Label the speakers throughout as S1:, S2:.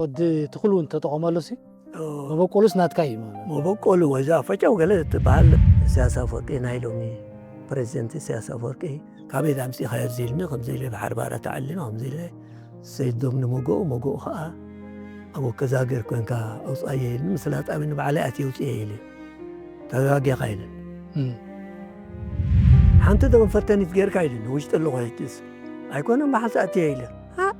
S1: ودي تخلون تتقوم سي ما بقولش ناتكاي
S2: ما بقول وظافة وقالت بحال سياسة فرقي نايلومي بريزنت سياسة فرقي كابي دامسي خير زيلمي خمزي لي بحر بارة تعلم خمزي لي سيد دومن موقو خا أبو كذا غير كون كا أوصاي مثلات أمين بعلي أتي وتي لي تلاقي خايل حنت دم فتني غير كايل وجت اللغة يتس أيكون ما حس أتي لي ها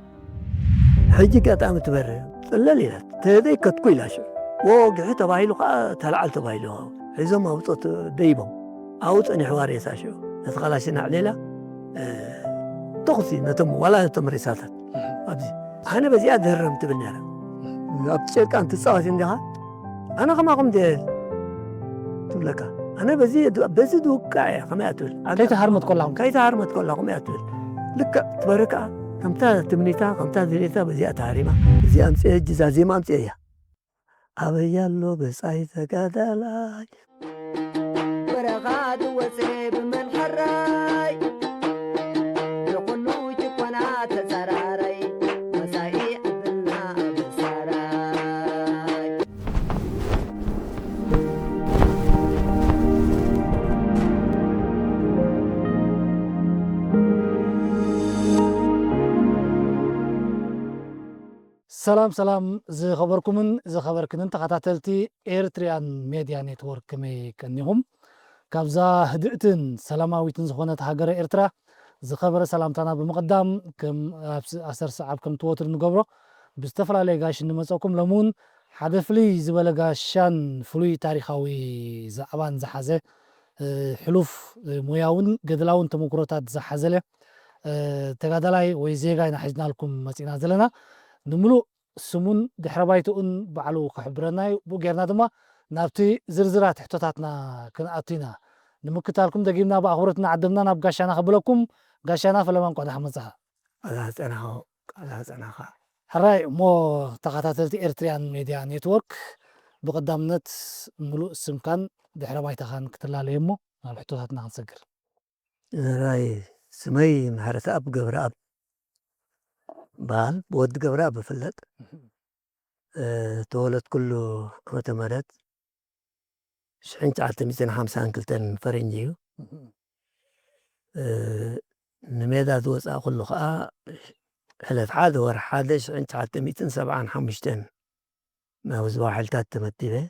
S2: حجي قطعة متبرر الليلة تهدي كتكوي لاشر وقعت تبايلو تلعل تبايلو إذا ما وصلت ديبم أوت أني حواري ساشو نتخلاشنا عليلا تغسي نتم ولا نتم رسالة أبزي أنا بزيادة هرمت بالنار أبتشير كانت تصاوي عندها أنا كما قمت تقول لك أنا بزيد وقع كما أتقول
S1: كيف هرمت كلهم
S2: كما أتقول لك تبارك كمتا تمنيتا كمتا ذريتا بزيادة هارمة بزيادة أمسيه جزازي ما أمسيه أبيالو بسايتا قادالاي برغاد وسيب من حراي يقنو تكونا تزراري مسايي أبنا بسراي
S1: سلام زي خبركن تخاتلتي إيرتريان ميديا نتورك كمي كنيهم كابزا هدئتن سلاماويتن زخونت هاجر إيرترا زخبر سلامتنا بمقدم كم أسر ساعة كم توتر نقبره بستفر على قاش نمسكم لمون حدفلي زبالة قاشان فلوي تاريخاوي زعبان زحزة حلوف موياون قدلاون تمكروتات زحزة تقادلاي ويزيغاي نحجنا لكم مسينا زلنا نملو سمون دحربايتون بعلو كحبرناي بوغيرنا دما نابتي زرزرات حتوتاتنا كنأتينا نمكتالكم دقيمنا بأخورتنا عدمنا ناب قاشانا خبلكم قاشانا فلمان قد حمزها
S2: على سنها
S1: هراي مو تقاتاتلتي إرتريان ميديا نيتورك بقدامنت ملو سمكان دحربايتا خان كتلا ليمو ناب حتوتاتنا نسقر
S2: راي سمي محرسة أب قبر أب بال بود قبر أب فلت تولد كله متمرد شحين تعلت 250 كلتن فرنجيو نميدا دوس أقول له حلت عاد ور حادة شحين تعلت 275 ما وز واحد تمتبه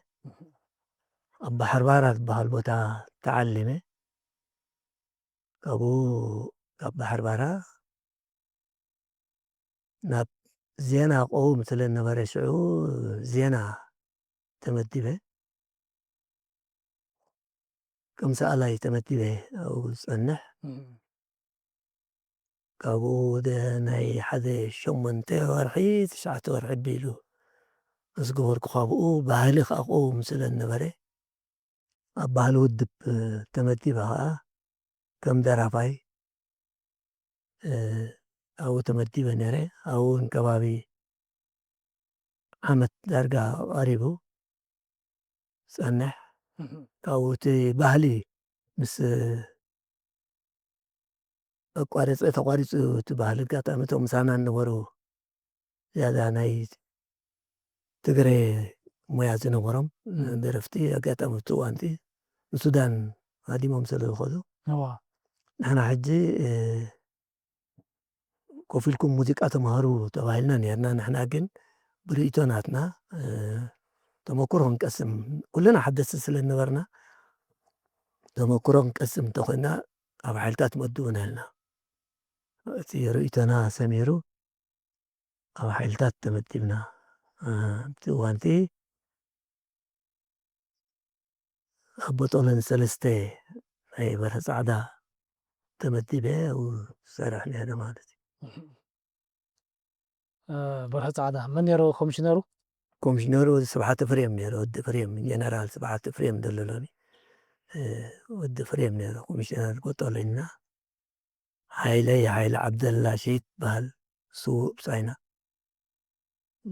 S2: أبا حربارات بهالبوتا تعلمه أبا حربارة ناب زينة قوم مثل النبر شعو زينة تمتبه كم سألا يتمتبه أو صنح كابو ده ناي حدا شمنته ورحي تسعة ورحي بيلو أسقور كخابو بالغ أقو مثل النبر أبالو الدب تمتبه كم درافاي أو تمتبه نري أو انكبابي عمت درجة قريبو صنح أو تبهلي مس ተቋሪፁ ትበሃል ኣጋጣሚ እቶም ምሳና ነበሩ ዝያዳ ናይ ትግረ ሞያ ዝነበሮም ደረፍቲ ኣጋጣሚ እዋንቲ ንሱዳን ሃዲሞም ስለ ዝኸዱ ንሕና ሕጂ ኮፍ ኢልኩም ሙዚቃ ተምሃሩ ተባሂልና ነርና ንሕና ግን ብርእቶ ናትና ተመክሮ ክንቀስም ኩልና ሓደስቲ ስለ ነበርና ተመክሮ ክንቀስም እንተኮይና ኣብ ሓይልታት መድቡና ኢልና እቲ ርእይቶና ሰሚሩ ኣብ ሓይልታት ተመዲብና እቲ እዋንቲ ኣብ ቦጦለን ሰለስተ ናይ በርሀ ፃዕዳ ተመዲበ ዝሰርሕ ነይረ ማለት እዩ
S1: በርሀ ፃዕዳ መን ነይሩ ኮሚሽነሩ
S2: ኮሚሽነሩ ስብሓተ ፍሬም ነይሩ ወዲ ፍሬም ጀነራል ስብሓተ ፍሬም ደለሎኒ ወዲ ፍሬም ነይሩ ኮሚሽነር ቦጦለኝና ሃይለይ ዓብደላ ሸይት በሃል ስውእ ብሳይና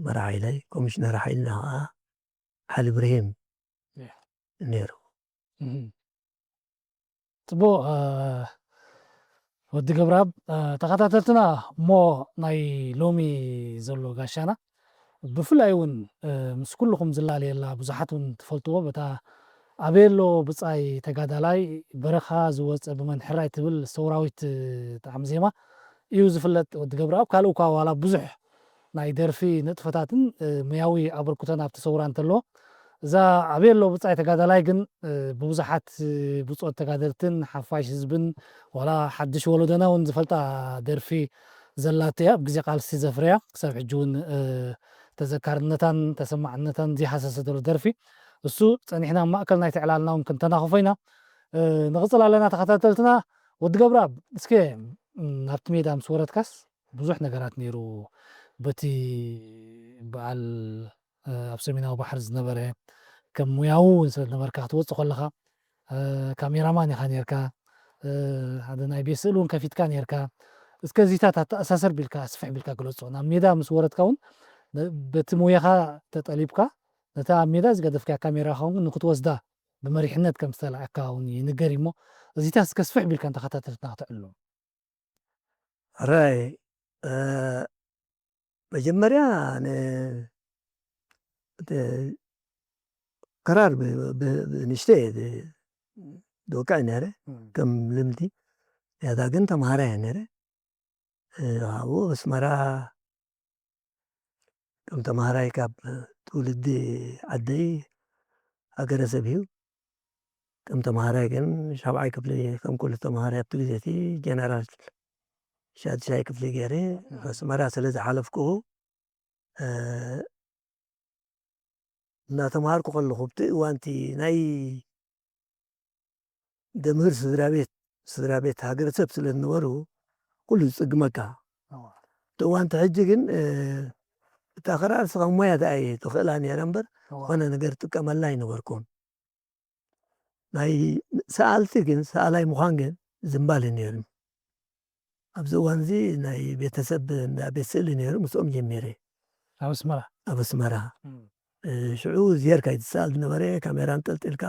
S2: መራሓይለይ ኮሚሽነር ሓይልና ከዓ ሓሊ ብርሂም ነይሩ
S1: ፅቡቅ ወዲ ገብረኣብ ተኸታተልትና እሞ ናይ ሎሚ ዘሎ ጋሻና ብፍላይ እውን ምስ ኩልኩም ዝላለየላ ብዙሓት እውን ትፈልጥዎ በታ ኣበየሎ ብፃይ ተጋዳላይ በረኻ ዝወፀ ብመንሕራይ ትብል ሰውራዊት ጣዕሚ ዜማ እዩ ዝፍለጥ ወዲ ገብረኣብ ካልእ እኳ ዋላ ብዙሕ ናይ ደርፊ ንጥፈታትን ሙያዊ ኣበርክቶን ኣብቲ ሰውራ እንተሎ እዛ ኣበየሎ ብፃይ ተጋዳላይ ግን ብብዙሓት ብፆት ተጋደልትን ሓፋሽ ህዝብን ዋላ ሓድሽ ወለዶና እውን ዝፈልጣ ደርፊ ዘላት እያ ብግዜ ቃልሲ ዘፍርያ ክሳብ ሕጂ እውን ተዘካርነታን ተሰማዕነታን ዝሃሰሰ ዘሎ ደርፊ እሱ ፀኒሕና ማእከል ናይቲ ዕላልና እውን ክንተናኸፎ ኢና ንቕፅል ኣለና ተኸታተልትና ወዲ ገብረኣብ እስከ ናብቲ ሜዳ ምስ ወረድካስ ብዙሕ ነገራት ነይሩ በቲ በዓል ኣብ ሰሜናዊ ባሕሪ ዝነበረ ከም ሙያው ስለ ዝነበርካ ክትወፅእ ከለኻ ካሜራማን ኢኻ ነርካ ሓደ ናይ ቤት ስእሊ እውን ከፊትካ ነርካ እስከ ዚታት ኣተኣሳሰር ቢልካ ስፍሕ ቢልካ ግለፆ ናብ ሜዳ ምስ ወረድካ እውን በቲ ሞያኻ ተጠሊብካ ነታ ኣብ ሜዳ ዝገደፍካ ካሜራኻ እውን ንክትወስዳ ብመሪሕነት ከም ዝተለዓካ እውን ይንገር እሞ እዚታት እስከ ስፍሕ ቢልካ እንተኸታተልትና ክትዕሉ
S2: ራይ መጀመርያ ክራር ብንእሽተይ ድወቃዕ ነይረ ከም ልምዲ ያዳ ግን ተምሃራ እየ ነይረ ኣብኡ ኣስመራ ከም ተምሃራይ ካብ ትውልዲ ዓደይ ሃገረሰብ እዩ ከም ተምሃራይ ግን ሻብዓይ ክፍሊ ከም ኩሉ ተምሃራይ ኣብቲ ግዜ እቲ ጀነራል ሻድሻይ ክፍሊ ገይረ ኣስመራ ስለ ዝሓለፍክኡ እናተምሃርኩ ከለኹ ብቲ እዋን እቲ ናይ ደምህር ስድራ ቤት ሃገረሰብ ስለ ዝነበሩ ኩሉ ዝፅግመካ እቲ እዋን እቲ ሕጂ ግን እታ ክራር ስኻ ሞያ ተኣየ ትኽእላ ነይረ እምበር ዝኾነ ነገር ጥቀመላ ኣይነበርኩን ናይ ሰኣልቲ ግን ሰኣላይ ምዃን ግን ዝምባል ነይሩ ኣብዚ እዋን እዚ ናይ ቤተሰብ እንዳ ቤት ስእሊ ነይሩ ምስኦም ጀሚረ ኣብ ኣስመራ ሽዑ ዜርካ ይትሰኣል ዝነበረ ካሜራ እንጠልጢልካ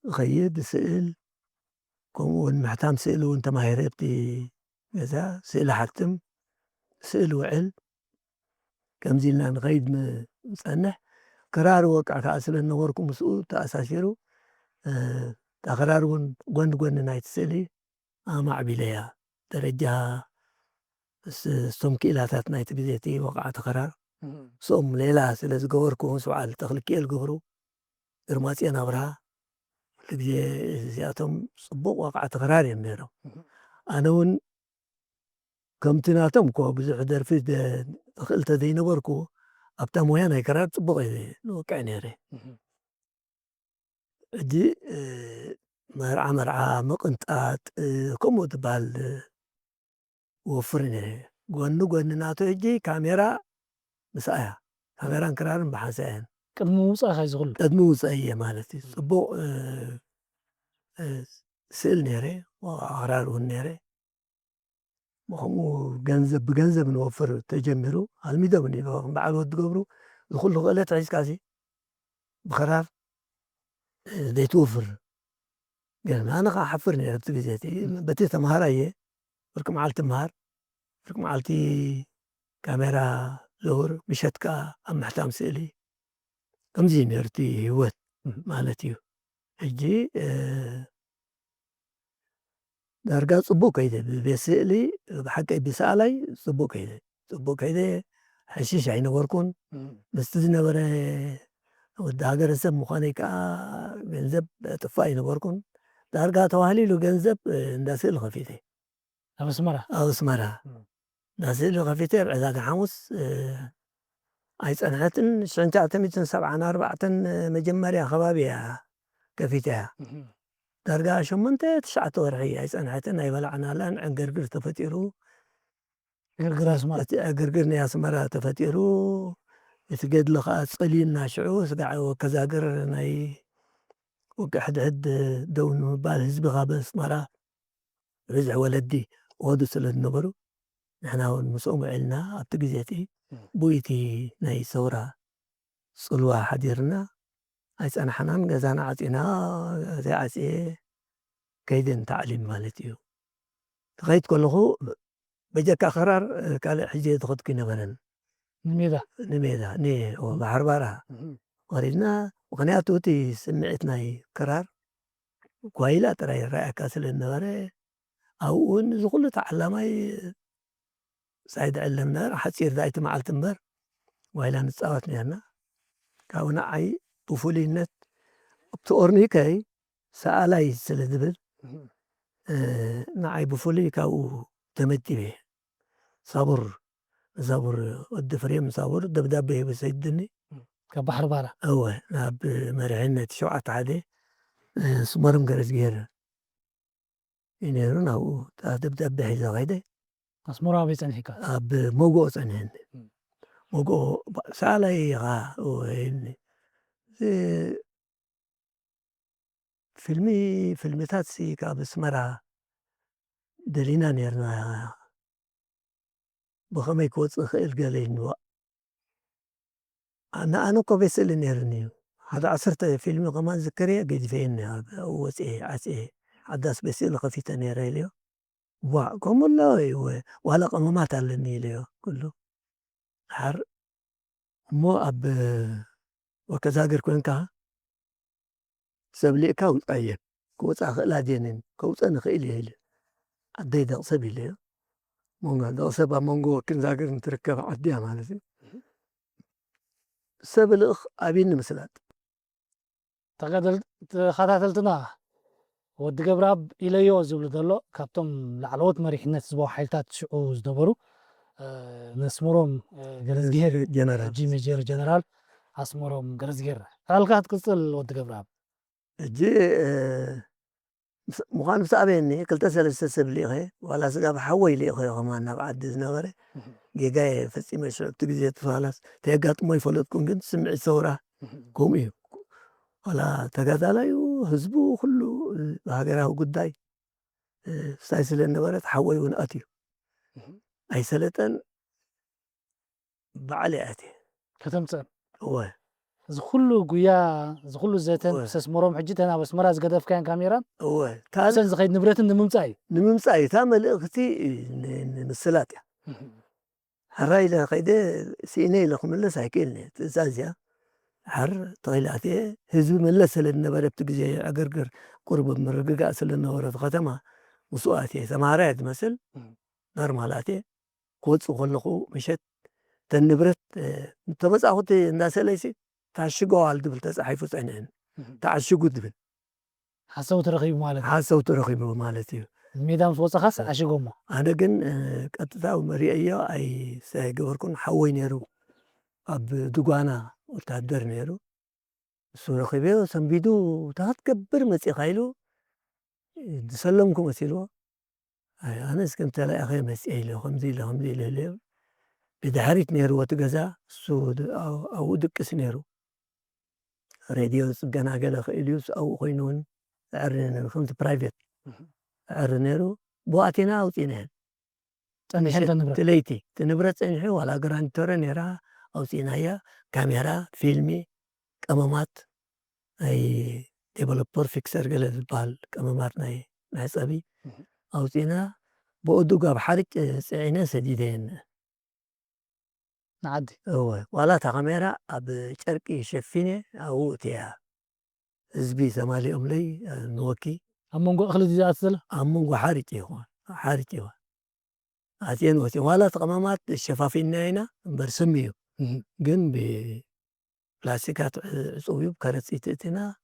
S2: እኸይድ ስእል ከምኡ እውን ምሕታም ስእሊ እውን ተማሂረ ኣብቲ ገዛ ስእሊ ሓትም ስእሊ ውዕል ከምዚ ኢልና ንኸይድ ንፀንሕ ክራር ወቃዕ ከዓ ስለ ዝነበርኩ ምስኡ ተኣሳሲሩ እታ ክራር እውን ጎኒ ጎኒ ናይቲ ስእሊ ኣማዕቢለ እያ ደረጃ እቶም ክኢላታት ናይቲ ግዜ እቲ ወቃዕቲ ክራር ምስኦም ሌላ ስለ ዝገበርኩ ምስ በዓል ተኽልኪኤል ገብሩ ግርማፅዮን ኣብርሃ ኩሉ ግዜ እዚኣቶም ፅቡቕ ወቃዕቲ ክራር እዮም ነይሮም ኣነ እውን ከምቲ ናቶም እኮ ብዙሕ ደርፊ ተኽእል ተዘይነበርኩ ኣብታ ሞያ ናይ ክራር ፅቡቕ እየ ዝወቅዕ ነይረ ሕጂ መርዓ ምቕንጣጥ ከምኡ ትበሃል ወፍር ነይረ ጎኒ ጎኒ ናቶ ሕጂ ካሜራ ምስኣያ ካሜራን ክራርን ብሓንሳኣ እየን
S1: ቅድሚ ምውፃእኻ እዩ ዝኽእሉ
S2: ቅድሚ ውፃእ እየ ማለት እዩ ፅቡቕ ስእል ነይረ ክራር እውን ነይረ ከምኡ ብገንዘብ ንወፍር ተጀሚሩ ኣልሚዶም በዓል ወዲ ገብሩ ዝኩሉ ክእለት ሒዝካሲ ብክራር ዘይትወፍር ግን ኣነ ከዓ ሓፍር ነይረ ኣብቲ ግዜ በቲ ተምሃራ እየ ብርቂ መዓልቲ ምሃር ብርቂ መዓልቲ ካሜራ ዘውር ምሸት ከዓ ኣብ ምሕታም ስእሊ ከምዚ ነይሩ እቲ ህይወት ማለት እዩ ሕጂ ዳርጋ ፅቡቅ ከይደ ብቤት ስእሊ ብሓቀይ ብሰኣላይ ፅቡቅ ከይደ ሕሽሽ ኣይነበርኩን ምስቲ ዝነበረ ወዲ ሃገረሰብ ምዃነይ ከዓ ገንዘብ ጥፋእ ኣይነበርኩን ዳርጋ ተባህሊሉ ገንዘብ እንዳ ስእሊ ከፊተ
S1: ኣብ ኣስመራ እንዳ ስእሊ ከፊተ ዕዳጋ ሓሙስ ኣይፀንሐትን 1974 መጀመርያ ከባቢ እያ ከፊተ እያ ዳርጋ 8-9 ወርሒ ኣይፀንሐትን ኣይበላዕናላን ዕንግርግር ተፈጢሩ ዕንግርግር ናይ ኣስመራ ተፈጢሩ እቲ ገድሊ ከዓ ፀሊልና ሽዑ ስጋዕ ወከዛግር ናይ ውቅዕ ሕድሕድ ደው ንምባል ህዝቢ ካብ ኣስመራ ብዝሒ ወለዲ ወዱ ስለ ዝነበሩ ንሕና እውን ምስኦም ውዒልና ኣብቲ ግዜ እቲ ብይቲ ናይ ሰውራ ፅልዋ ሓዲርና ኣይፀናሕናን ገዛና ዓፂና ዘይዓፅየ ከይደን ተዕሊም ማለት እዩ ትኸይድ ከለኹ በጀካ ክራር ካልእ ሕጂ ትኸድኩ ይነበረን نميدا
S2: نميدا وبحربارة وريدنا وخنياتو تي سمعتنا كرار كويلا ترى رأي كاسل النغرة أو نزغل تعلمي سعيد علمنا راح تصير ذايت مع التمبر وإلى نتصاوت لنا كاونا عي طفولي النت بتورني كاي سألاي سلدبل نعي بفولي كاو تمتي به صبر الدفريم صبر دبدب بسيدني
S1: كبحر بارا
S2: أوه ناب مرعنا تشوعت عادي سمرم قرز جير إنيرون أو دبدب بحيزة غيدي
S1: أسمرا بيتن هيك
S2: أب موجو سنين موجو سالي غا وإني فيلمي تاتسي كاب اسمرا دلينا نيرنا بخمي كوت خير قالين أنا كوبيس اللي نيرني هذا عصرت فيلم كمان ذكري قد فين هذا وسي عسي عداس بس اللي خفيت نيريليو وكم الله ولا ما تعلني ليه كله حر مو أب وكذا غير كون كا سبلي كاول طيب كوت لا دينين كوت أنا خيلي هيل عدي دا سبيلي مونغا دا سبا مونغو كن زاغر نتركب عديها مالتي سبلخ أبين مسلات
S1: تقدر تخاتلتنا ود قبراب إليو زبل دلو كابتم لعلوت مريحنة سبو حيلتات شعو زدبرو نسمروم غرزجير
S2: جنرال
S1: جي ميجر جنرال أسمروم غرزجير هالكات قصل ود قبراب
S2: جي مخان مسابيني قلت سلسة سبلي غي ولا سقاب حوي لي غي غمان بعد نغري جاي فسي مش تجزيت فالس تيقات ما يفلت كون سمع ثورة قومي ولا تقات علي وحزبه كله هاجره قداي سايسل النبرة حوي ونأتي أي سلطان بعلي أتي
S1: كتمت
S2: هو
S1: زخلو قويا زخلو زيتن بس اسمروم حجتنا بس مرز قدف كان كاميرا
S2: هو
S1: حسن زخيد نبرت نممتاي
S2: نممساي تامل اختي مسلات هرايلا قيدة سيني لكم الله سايكلني تزازيا حر طيلاتي هزو من لسل النبرة بتجزي أقرقر قرب من رقاق سل النورة ختمة وسؤاتي ثمارات مثل نرمالاتي قوت وخلقو مشت تنبرت تبص أخوتي الناس ليسي تعشقوا على الدبل تسعيفو سعنين تعشقوا الدبل
S1: حسوت رقيب مالك
S2: حاسوت رقيبه مالتي
S1: ميدان صوت خاص عشقوما
S2: أنا كن قطتا ومريئية أي سيقوركن حوي نيرو أب دقوانا وتعدر نيرو سورة خبيو سنبيدو تهتكبر مسي خايلو تسلمكم مسيلو أنا سكنت لا أخي مسيلو خمزي لهليو بدحريت نيرو وتقزا سود أو دكس نيرو راديو سجنا قال خيليوس أو خينون عرنا خمس برايفت عرنيرو بواتنا أو تينين تليتي تنبرت تنحي ولا جراند تورا نيرا أو تينايا كاميرا فيلمي كمامات أي ديفلوبر فيكسر قال البال كمامات ناي نحسبي أو تينا بودو قاب حرك سعينا سديدين
S1: نعدي
S2: هو ولا كاميرا أب شرقي شفيني أو تيا زبي زمالي أملي نوكي
S1: أمونغو أخلي دي أتسلا
S2: أمون حارتي هو حارتي هو عتين ولا تقمامات الشفافين هنا برسميو جن بلاستيكات صويب كانت تيتنا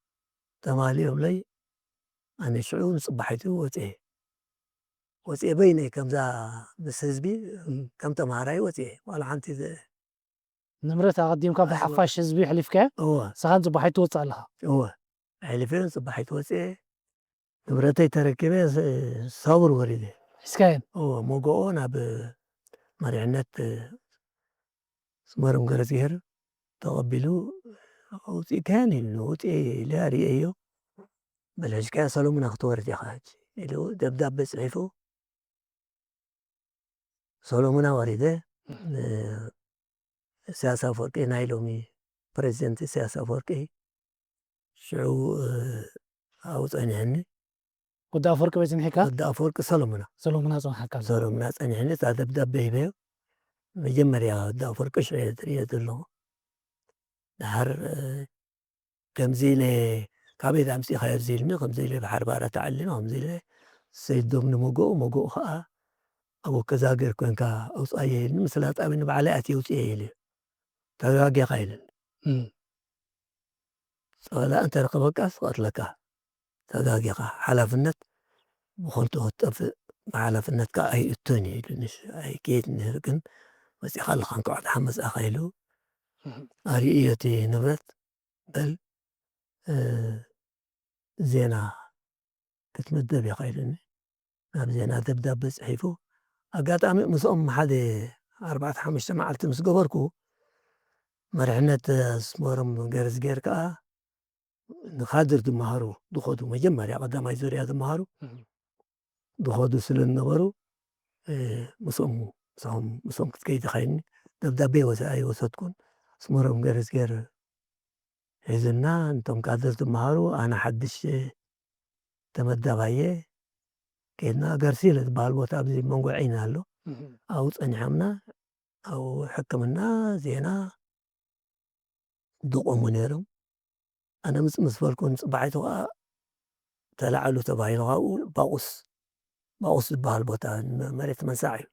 S2: تماليهم لي أنا شعور صبحته وتي بيني كم ذا بس حزبي كم تمهراي وتي ولا عنتي
S1: نمرت أقدم كان في حفاش حزبي حليف كان
S2: هو
S1: سخان صبحت وصل لها
S2: هو حلفين صبحت وتي نمرتي تركبه صبر وريده
S1: حسكاين
S2: هو موقعونا بمرعنات سمارم قرزير تقبلوا أوتي كان النوتي لا ريئيو بل كان صلوا من أخطور دي خاج إلو دب بس عفو صلوا من ورده سياسة فرقي نايلومي بريزنت سياسة فرقي شعو أو تانيهني
S1: قد أفرق بيتن حكا
S2: قد أفرق صلوا منا
S1: سلو منازون حكا
S2: صلوا منا تانيهني تا دب بيبيو መጀመርያ ዳ ፍርቅሽ ትርኢት ኣሎ ድሓር ከምዚ ኢለ ካበይ ኣምፂእኻዮ ኢልኒ ከምዚ ኢለ ባሕር ባዕረ ተዓሊመ ከምዚ ኢለ ሰይዶም ንመጎኡ መጎኡ ከዓ ኣብ ገዛ ሃገር ኮንካ ኣውፃየ ኢልኒ ምስ ላጣብኒ ባዕለይ ኣትየ ኣውፅየ ኢሉ ተጋጊኻ ኢልኒ ፀላእ እንተረኸበካስ ክቐትለካ ተጋጊኻ ሓላፍነት ብኸንቱ ክትጠፍእ ብሓላፍነትካ ኣይእቶን እዩ ኢሉኒ ኣይከይድ ግን መፂእኻ ኣለኻ እንኳዕ መፅእኻ ኢሉ ኣርእዮ እቲ ንብረት በል ዜና ክትምደብ ኢኻ ኢሉኒ ናብ ዜና ደብዳቤ ፅሒፉ ኣጋጣሚ ምስኦም ሓደ 4-5 መዓልቲ ምስ ገበርኩ መሪሕነት ኣስመሮም ገርዝጌር ከዓ ንካድር ዝመሃሩ ዝኸዱ መጀመርያ ቀዳማይ ዙርያ ዝመሃሩ ዝኸዱ ስለ ዝነበሩ ምስኦም ክትከይድ ኢኻ ኢልኒ ደብዳቤ ኣይወሰድኩን ኣስመሮም ገርዝጌር ሒዙና እንቶም ካድር ዝመሃሩ ኣነ ሓድሽ ተመዳባየ ከይድና ገርሲለ ዝበሃል ቦታ ኣብዚ መንጎ ዒና ኣሎ ኣብኡ ፀኒሖምና ኣብኡ ሕክምና ዜና ድቆሙ ነይሮም ኣነ ምስ በልኩ ፅባሒቱ ከዓ ተላዕሉ ተባሂሉ ካብኡ ባቁስ ዝበሃል ቦታ መሬት መንሳዕ እዩ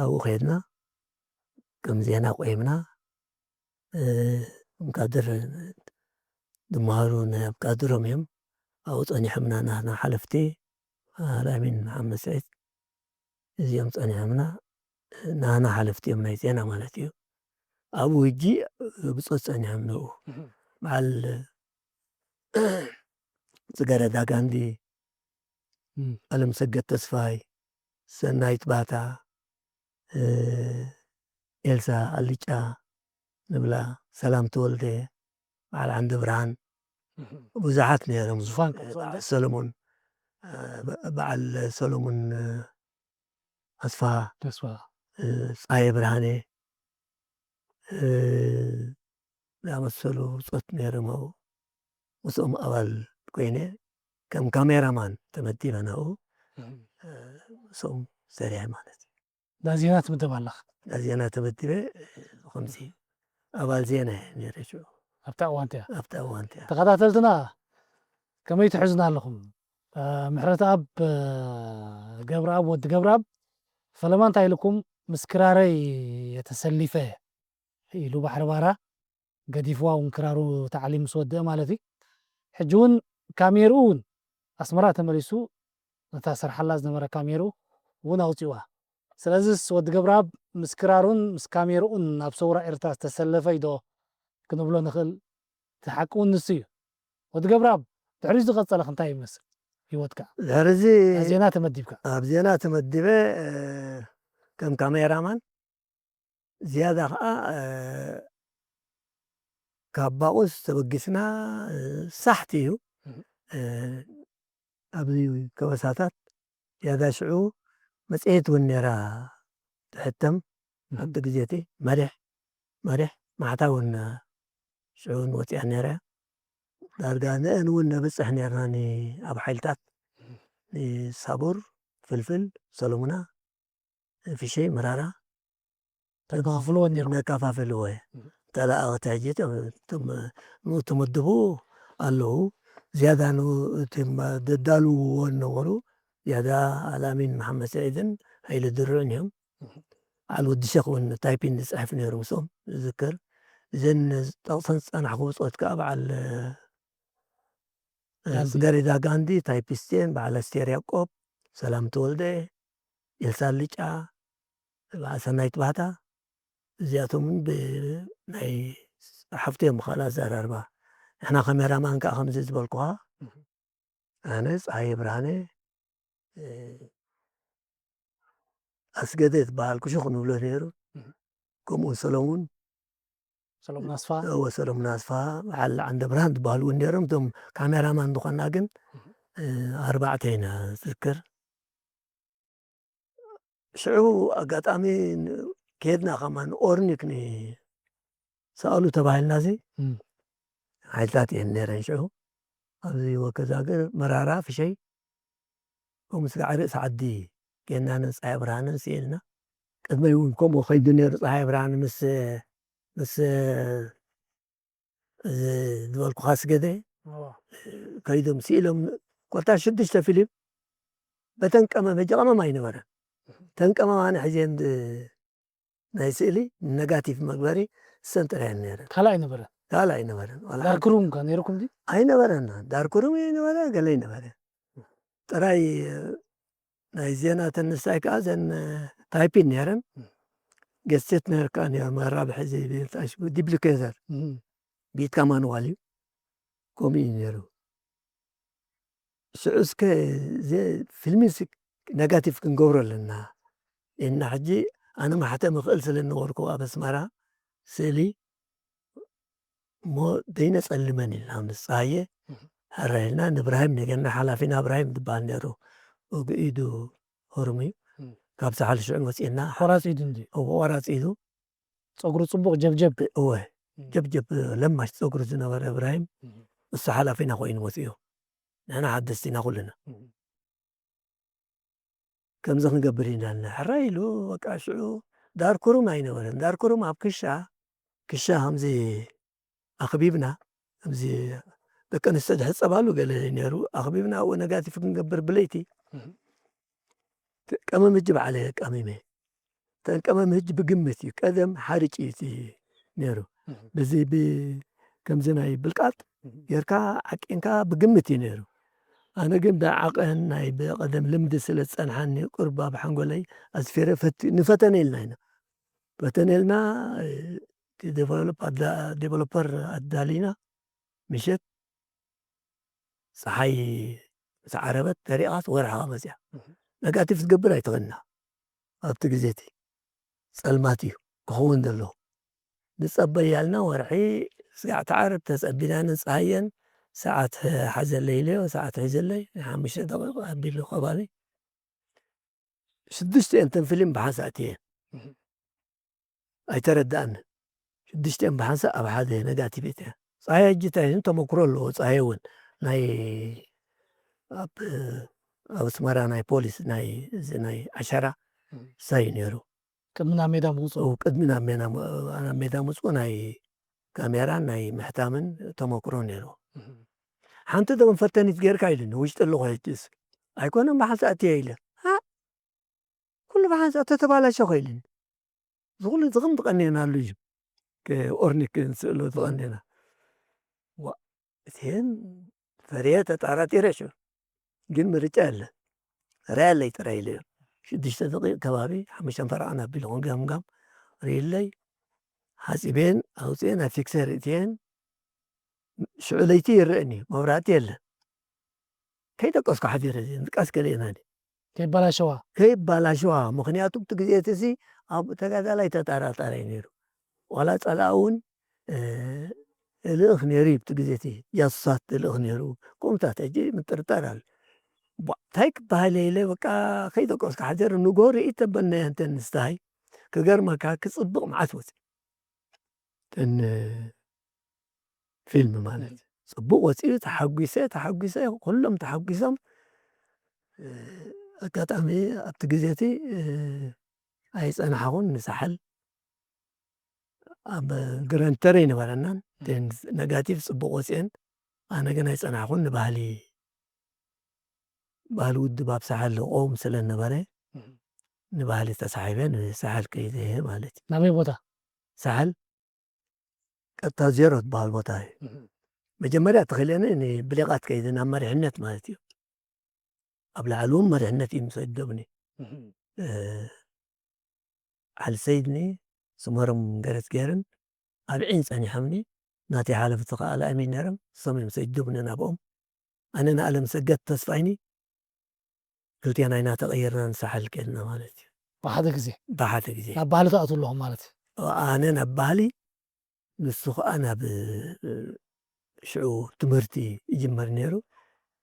S2: ኣብኡ ከይድና ከም ዜና ቆይምና ካድር ዝመሃሩ ናብ ካድሮም እዮም ኣብኡ ፀኒሖምና ናትና ሓለፍቲ ኣላሚን መሓመድ ሰዒድ እዚኦም ፀኒሖምና ናትና ሓለፍቲ እዮም ናይ ዜና ማለት እዩ ኣብኡ ሕጂ ብፆት ፀኒሖም ንኡ በዓል ፅገረዳ ጋንዲ ኣለምሰገድ ተስፋይ ሰናይት ባታ ኤልሳ ኣልጫ ንብላ ሰላም ተወልደ በዓል ዓንዲ ብርሃን ብዙሓት ነይሮም ሰሎሞን በዓል ሰሎሞን ኣስፋ ፀሃየ ብርሃነ ዝኣመሰሉ ብፆት ነይሮም ኣብኡ ምስኦም ኣባል ኮይነ ከም ካሜራማን ተመዲበ ናብኡ ምስኦም ሰሪሐ ማለት እዩ
S1: ዳ ዜና ትምደብ ኣለኻ
S2: ዳ ዜና ተመዲበ ከምዚ ኣባል ዜና ነይረ ሽዑ
S1: ኣብታ እዋን እያ
S2: ኣብታ እዋን እያ
S1: ተኸታተልትና ከመይ ትሕዝና ኣለኹም ምሕረት ኣብ ገብረኣብ ወዲ ገብረኣብ ፈለማ እንታይ ኢልኩም ምስ ክራረይ የተሰሊፈ ኢሉ ባሕሪ ባራ ገዲፍዋ እውን ክራሩ ተዓሊም ምስ ወድአ ማለት እዩ ሕጂ እውን ካሜርኡ እውን ኣስመራ ተመሊሱ ነታ ሰርሓላ ዝነበረ ካሜርኡ እውን ኣውፂዋ ስለዚ ወዲ ገብረኣብ ምስ ክራሩን ምስ ካሜርኡን ናብ ሰውራ ኤርትራ ዝተሰለፈ ኢዶ ክንብሎ ንኽእል ትሓቂ እውን ንሱ እዩ ወዲ ገብረኣብ ድሕሪ ዝቐፀለክ እንታይ ይመስል ሂወትካ
S2: ድሕሪዚ
S1: ኣብ ዜና ተመዲብካ
S2: ኣብ ዜና ተመዲበ ከም ካሜራማን ዝያዳ ከዓ ካብ ባቁስ ተበጊስና ሳሕቲ እዩ ኣብዚ ከበሳታት ዝያዳ ሽዑ መፅሄት እውን ነይራ ትሕተም ኣብቲ ግዜቲ መሪሕ ማዕታ እውን ሽዑ ወፂኣ ነይራ ዳርጋ ንአን እውን ነብፅሕ ነርና ኣብ ሓይልታት ሳቡር ፍልፍል ሰሎሙና ፊሸይ መራራ
S1: ተከፋፍልዎ ነይርኩም
S2: ነከፋፍልዎ ተላኣኸቲ ሕጂ ተመድቡ ኣለዉ ዝያዳ ደዳልውዎ ነበሩ ዝያዳ ኣላሚን መሓመድ ሰዒድን ሃይለ ድርዕን እዮም በዓል ወዲ ሸኽ እውን ታይፒን ዝፅሕፍ ነይሩ ምስኦም ዝዝክር እዘን ጠቕሰን ዝፀናሕኩ ብፆት ከዓ በዓል ገሬዳ ጋንዲ ታይፒስቴን በዓል ኣስቴር ያቆብ ሰላም ተወልደ ኤልሳ ልጫ በዓል ሰናይት ባህታ እዚኣቶም ብናይ ሓፍቲ እዮም ብካል ኣዘራርባ ንሕና ካሜራማን ከዓ ከምዚ ዝበልኩኻ ኣነ ፀሃየ ብርሃነ ኣስገደ ዝበሃል ክሹክ ንብሎ ነይሩ ከምኡ ሰሎሙን
S1: ኣስፋ
S2: ሰሎሙን ኣስፋ በዓል ዓንዲ ብርሃን ዝበሃሉ እውን ነይሮም እቶም ካሜራማን ዝኾና ግን 4 ኢና ዝዝክር ሽዑ ኣጋጣሚ ከድና ከማን ኦርኒክ ሰኣሉ ተባሂልና እዚ ሓይልታት እየን ነይረን ሽዑ ኣብዚ ወገዛ ሃገር መራራ ፍሸይ ከምኡ ምስ ጋዕ ርእሲ ዓዲ كنا نصحى برهان سيلنا قد ما يكون خيد نصحى برهان مس دول خاص كده كيدهم سيلهم قلت شدشت فيلم بتنقم مجرم ما ينورا تنقم أنا حزين نايسيلي نيجاتيف مقبري سنتر هنيرا
S1: كلا ينبرة
S2: لا ينورا
S1: دار كروم كان يركم دي
S2: أي نورا دار كروم ينورا قال لي نورا تراي نايزينا تنسايك أزن تايبين نيرن قصت كان يا ما رابح زي بيتاش ديبليكيتر بيت كمان والي كومي نيرو سعسك زي فيلم نيجاتيف كنقورة لنا إن حجي أنا ما حتى مخلص لأنه وركوا بس مرة سيلي مو دينا سلمني الحمد صاية هرينا إبراهيم نجنا حلافين إبراهيم دبان نيرو وبإيدو هرمي كابس حال شو وسينا
S1: خلاص يدين دي
S2: وراس إيدو
S1: صقر صبغ جب
S2: هو جب لما صقر زنا إبراهيم بس حلافين أخوين وسيو أنا حدثتنا كلنا كم زخن قبرين لنا حرايلو وكاشعو دار كروم أين ورن دار كروم أب كشا همزي أخبيبنا همزي لكن استدحت صبالو قال لي نيرو أخبيبنا وأنا قاعد في نقبر بليتي كما مجب عليه كميمة كما مجب بقمتي قدم حارجيتي نيرو بزي كم زناي بالقات يركا عقينكا بقمتي نيرو أنا قم بعقن ناي بقدم لمد سلس أنحني قربا بحنقولي أسفيرة نفتني لنا هنا فتني لنا ديفلوبر أدالينا مشت صحي عربت طريقات ورعها مزيا لقيت في تقبل يتغنى أبتقزيتي سلماتي كهون دلو نصبي يالنا ورحي ساعة عرب تسبينا نصحيا ساعة حزن ليلة وساعة حزن لي مش أبي قبالي شدشت أنت فيلم بحساتين أي ترد أن شدشت أن بحسا أبعاد نقاتي بيتها صحيح جيتا أنت مكرول له صحيح ناي أو سمارا ناي بوليس ناي 10 ساينيرو
S1: كمنا ميدا موصو
S2: وقدمنا أنا ميدا موصو ناي كاميرا ناي محتامن تمكرو نيرو حانت دغن فتني تغير كايلن ويشت اللغة يجلس أيكون بحساتي إيلا ها كل بحسات تتبالا شغيلن زغل زغم تغنينا الليجم كأورنيك نسألو تغنينا وثين فريات تعراتي رشو جن رجال رالي تريلي شدشت دقيق كبابي حمشان فرعنا بلغون قام ريلي حاسبين أو زين أفكسر إتين شعليتي الرأني موراتي اللي كي تقصك حفيرة زين تقصك ليناني
S1: كي بلا شوا
S2: كي بالا شوا مخنياتك تقزيتسي أو تقادا لا يتطارات علينيرو ولا تلاقون الأخنيري بتقزيتي يصات الأخنيرو قمت تجي من ترتارال تايك باليلي وكا كي تقصك حفيرة نقوري إتبنى أنت نستاي كغير ما كصدق معثوث تن فيلم مالت صبق وسيلة تحقيسة كلهم تحقيسهم أكاتامي أبتقزيتي أيس أنا حاول نسحل أب جرانترين ورنان تن نجاتيف صبق وسين أنا جنايس أنا حاول نبالي ود باب سحل أو مثلا نبالي نبالي تسحيبين سحل كيده مالت
S1: نامي بوتا
S2: سحل التازيرات بالبوتاي مجمرة تخيلنا إني بلغات كيده نمر حنت مالتي قبل علوم مر حنتي مسدبني على سيدني سمرم درس جيرن 40 سنة حمني ناتي حالة في تقال أمين نرم صمم سيدبني نابهم أنا نعلم سجدت تصفيني قلت أنا هنا تغيرنا نسحل كلنا مالتي
S1: بحدك زي
S2: ضحتك زي
S1: نبالي تقتل لهم مالتي
S2: أنا نبالي نسخ أنا شعو تمرتي يجمر نيرو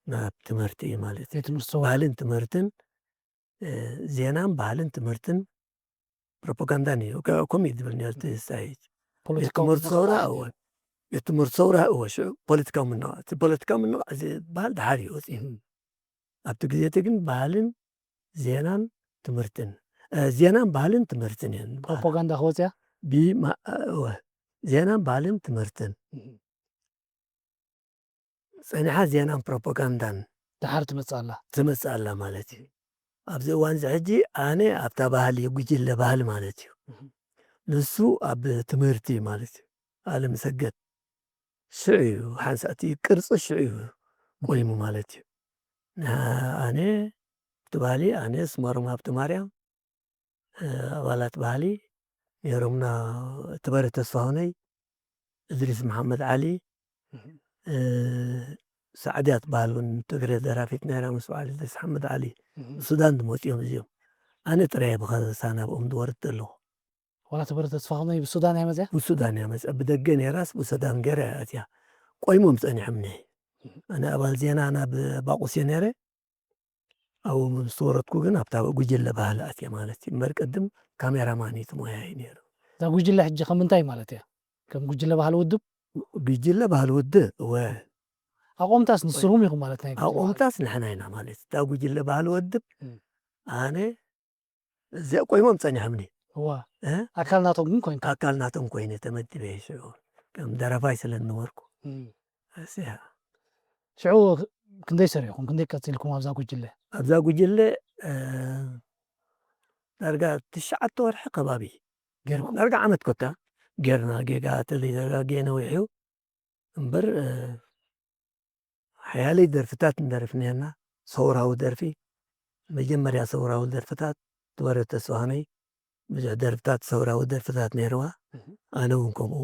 S2: ناب تمرتي مالتي
S1: بيت المستوى
S2: بالن تمرتن زينام بالن تمرتن بروباغانداني وكوميدي بالنيوز سايج يتمر صورة أول يتمر صورة أول شو بوليتيكا من نوع بوليتيكا من نوع بال دحاري وزين أبتقزيتكن بالن زينان ትምህርትን ዜናን ባህልን ትምህርትን እየን
S1: ፕሮፓጋንዳ ክወፅያ
S2: ዜናን ባህልን ትምህርትን ፀኒሓ ዜናን ፕሮፓጋንዳን
S1: ድሓር ትመፅእ ኣላ
S2: ትመፅእ ኣላ ማለት እዩ ኣብዚ እዋን እዚ ሕጂ ኣነ ኣብታ ባህሊ ጉጅለ ባህሊ ማለት እዩ ንሱ ኣብ ትምህርቲ ማለት እዩ ኣለምሰገድ ሽዑ እዩ ሓንሳእቲ ቅርፂ ሽዑ እዩ ቆይሙ ማለት እዩ ኣነ ኣብቲ ባህሊ ኣነ ስመሮም ሃብቲ ማርያም ኣባላት ባህሊ ነይሮምና ትበረ ተስፋሁነይ እድሪስ መሓመድ ዓሊ ሳዕድያ ትበሃል እውን ትግረ ደራፊት ነይራ ምስ በዓል እድሪስ መሓመድ ዓሊ ሱዳን ዝመፅኦም እዚኦም ኣነ ጥራየ ብኸሳ ናብኦም ዝወርድ ኣለኹ
S1: ዋላ ትበረ ተስፋሁነይ ብሱዳን እያ መፅያ
S2: ብሱዳን እያ መፅያ ብደገ ነይራስ ብሱዳን ገይራ እያ ኣትያ ቆይሞም ፀኒሖም እኒሀ ኣነ ኣባል ዜና ናብ ባቁስ እየ ነይረ ኣብኡ ምስ ወረድኩ ግን ኣብታ ጉጅለ ባህሊ ኣትየ ማለት እዩ እምበር ቅድም ካሜራማኒት ሞያ እዩ ነይሩ
S1: እዛ ጉጅለ ሕጂ ከም ምንታይ ማለት እያ ከም ጉጅለ ባህሊ ውድብ
S2: ጉጅለ ባህሊ ውድብ እወ
S1: ኣቆምታስ ንስኹም ኢኹም ማለት ናይ
S2: ኣቆምታስ ንሕና ኢና ማለት እታ ጉጅለ ባህሊ ውድብ ኣነ እዚኣ ቆይሞም ፀኒሖምኒ
S1: እዋ ኣካል ናቶም ግን ኮይንካ
S2: ኣካል ናቶም ኮይነ ተመዲበ ሽዑ ከም ደረፋይ ስለ ዝነበርኩ እስያ
S1: ሽዑ ክንደይ ሰሪሕኩም ክንደይ ቀፂልኩም ኣብዛ ጉጅለ
S2: ኣብዛ ጉጅለ ዳርጋ 9 ወርሒ ከባቢ
S1: ገይርኩም
S2: ዳርጋ ዓመት ኮታ ጌርና ጌጋ ተለይዘጋ ጌነዊሑ እምበር ሓያለይ ደርፍታት እንደርፍ ነርና ሰውራዊ ደርፊ መጀመርያ ሰውራዊ ደርፍታት ትበረ ተስፋሁነይ ብዙሕ ደርፍታት ሰውራዊ ደርፍታት ነይርዋ ኣነ እውን ከምኡ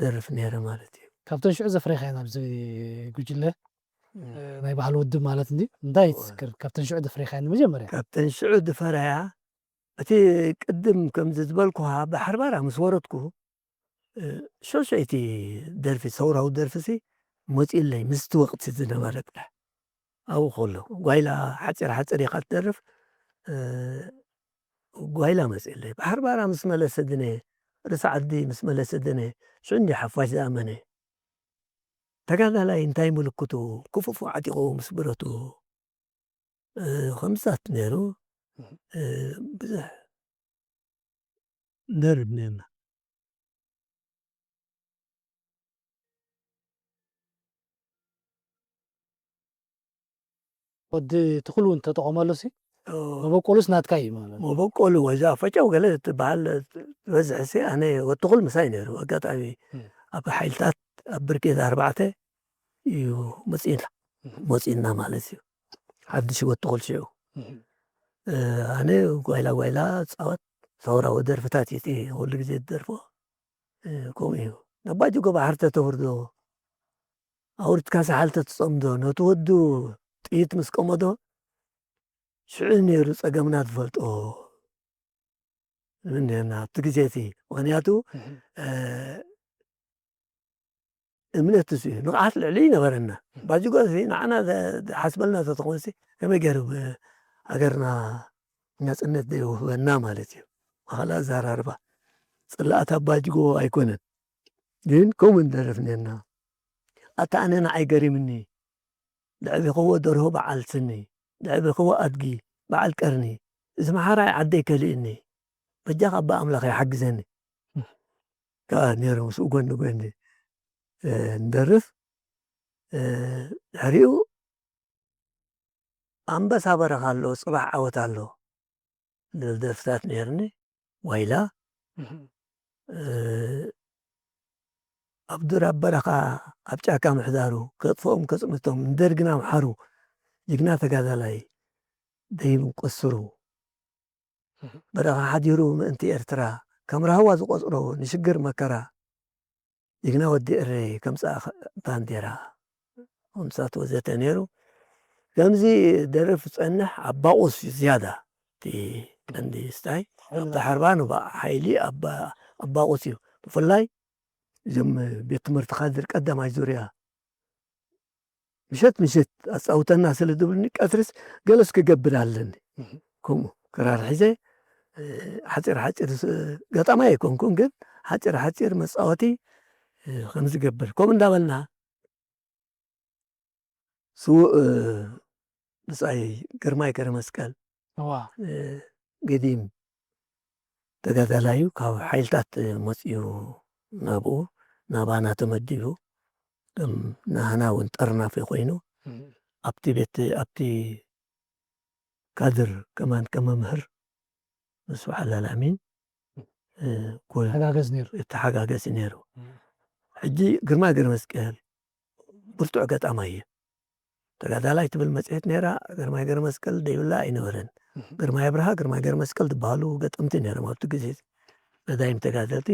S2: ደርፍ ነይረ ማለት እዩ
S1: ካብተን ሽዑ ዘፍረይካ ኢና ኣብዚ ጉጅለ ናይ ባህሊ ውድብ ማለት እንዲ እንታይ ትዝክር ካብተን ሽዑ ዘፍረይካ መጀመርያ
S2: ካብተን ሽዑ ዝፈረያ እቲ ቅድም ከምዚ ዝበልኩሃ ባሕርባራ ምስ ወረድኩ ሸሸይቲ ደርፊ ሰውራዊ ደርፊሲ መፂለይ ምስቲ ወቕቲ ዝነበረ ጥራሕ ኣብኡ ከሎ ጓይላ ሓፂር ሓፂር ኢኻ ትደርፍ ጓይላ መፂለይ ባሕርባራ ምስ መለሰ ድነ ርእሲ ዓዲ ምስ መለሰ ድነ ሽዑ እንዲ ሓፋሽ ዝኣመነ ተጋዳላይ እንታይ ምልክቱ ክፉፉ ዓጢቑ ምስ ብረቱ ከምዛት ነይሩ ብዙሕ ነርብ ነርና
S1: ወዲ ትኩል እውን ተጠቐመሉሲ መበቆሉስ ናትካ እዩ ማለት
S2: መበቆሉ ወዛ ፈጫው ገለ ትበሃል ትበዝሕ ሲ ኣነ ወትኩል ምሳይ ነይሩ ኣጋጣሚ ኣብ ሓይልታት ኣብ ብርኬት 4 እዩ መፂና ማለት እዩ ሓድሽ ወትኩል ሽዑ ኣነ ጓይላ ጓይላ ፃወት ሰውራዊ ደርፍታት እቲ ኩሉ ግዜ ዝደርፎ ከምኡ እዩ ነባጅጎ ባሕር ተተውርዶ ኣውርትካ ሰሓልተ ትፀምዶ ነቲ ወዱ ጥይት ምስ ቀመዶ ሽዑ ነይሩ ፀገምና ትፈልጦ ነርና ኣብቲ ግዜ እቲ ምክንያቱ እምነት እሱ እዩ ንቕዓት ልዕሊ ነበረና ባጅጎ ንዓና ሓስበልና ተተኾንሲ ከመይ ገይሩ ሃገርና ናፅነት ዘይውህበና ማለት እዩ ዋላ ዘራርባ ፅላእት ኣባጅጎ ኣይኮነን ግን ከምኡ እንደረፍ ነርና ኣታ ኣነ ንዓይ ገሪምኒ ድዕቢኽዎ ደርሆ በዓል ስኒ ድዕቢኽዎ ኣድጊ በዓል ቀርኒ እዚ መሓራይ ዓደይ ከሊእኒ በጃኽ ኣባ ኣምላኽ ይሓግዘኒ ከዓ ነይሩ ምስኡ ጎኒ ጎኒ እንደርፍ ድሕሪኡ ኣንበሳ በረኻ ኣሎ ፅባሕ ዓወት ኣሎ ዝብል ደርፍታት ነርኒ ዋይላ ኣብ ዱር ኣብ በረኻ ኣብ ጫካ ምሕዳሩ ከጥፍኦም ከፅምቶም እንደርግና ምሓሩ ጅግና ተጋዳላይ ደይቡ ቀስሩ በረኻ ሓዲሩ ምእንቲ ኤርትራ ከም ራህዋ ዝቆፅሮ ንሽግር መከራ ጅግና ወዲ እረይ ከምፃእ ባንዴራ ከምሳት ወዘተ ነይሩ ከምዚ ደርፍ ፀንሕ ኣብ ባቁስ ዝያዳ እቲ ቀንዲ ስታይ ኣብ ዳሕርባ ሓይሊ ኣብ ባቁስ እዩ ብፍላይ እዞም ቤት ትምህርቲ ካድር ቀዳማይ ዙርያ ምሸት ምሸት ኣፃውተና ስለ ዝብልኒ ቀትርስ ገለስ ክገብር ኣለኒ ከምኡ ክራር ሒዘ ሓፂር ሓፂር ገጣማ ኣይኮንኩን ግን ሓፂር ሓፂር መፃወቲ ከምዝገብር ከምኡ እንዳበልና ስውእ ብጻይ ግርማይ ገረ መስቀል
S1: ዋ
S2: ገዲም ተጋዳላዩ ካብ ሓይልታት መጺኡ ናብኡ ናባና ተመዲቡ ንህና እውን ጠርናፊ ኮይኑ ኣብቲ ቤት ኣብቲ ካድር ከማን ከመምህር ምስ በዓል ኣላሚን
S1: ሓጋገዝ ነይሩ
S2: ተሓጋገዝ ነይሩ። ሕጂ ግርማይ ገረ መስቀል ብርቱዕ ገጣማይ እዩ። ተጋዳላይ ትብል መጽሔት ነይራ ግርማይ ገረ መስቀል ደይብላ ኣይነበረን። ግርማይ ኣብርሃ ግርማይ ገረ መስቀል ዝበሃሉ ገጠምቲ ነይሮም ኣብቲ ግዜ ገዳይም ተጋደልቲ።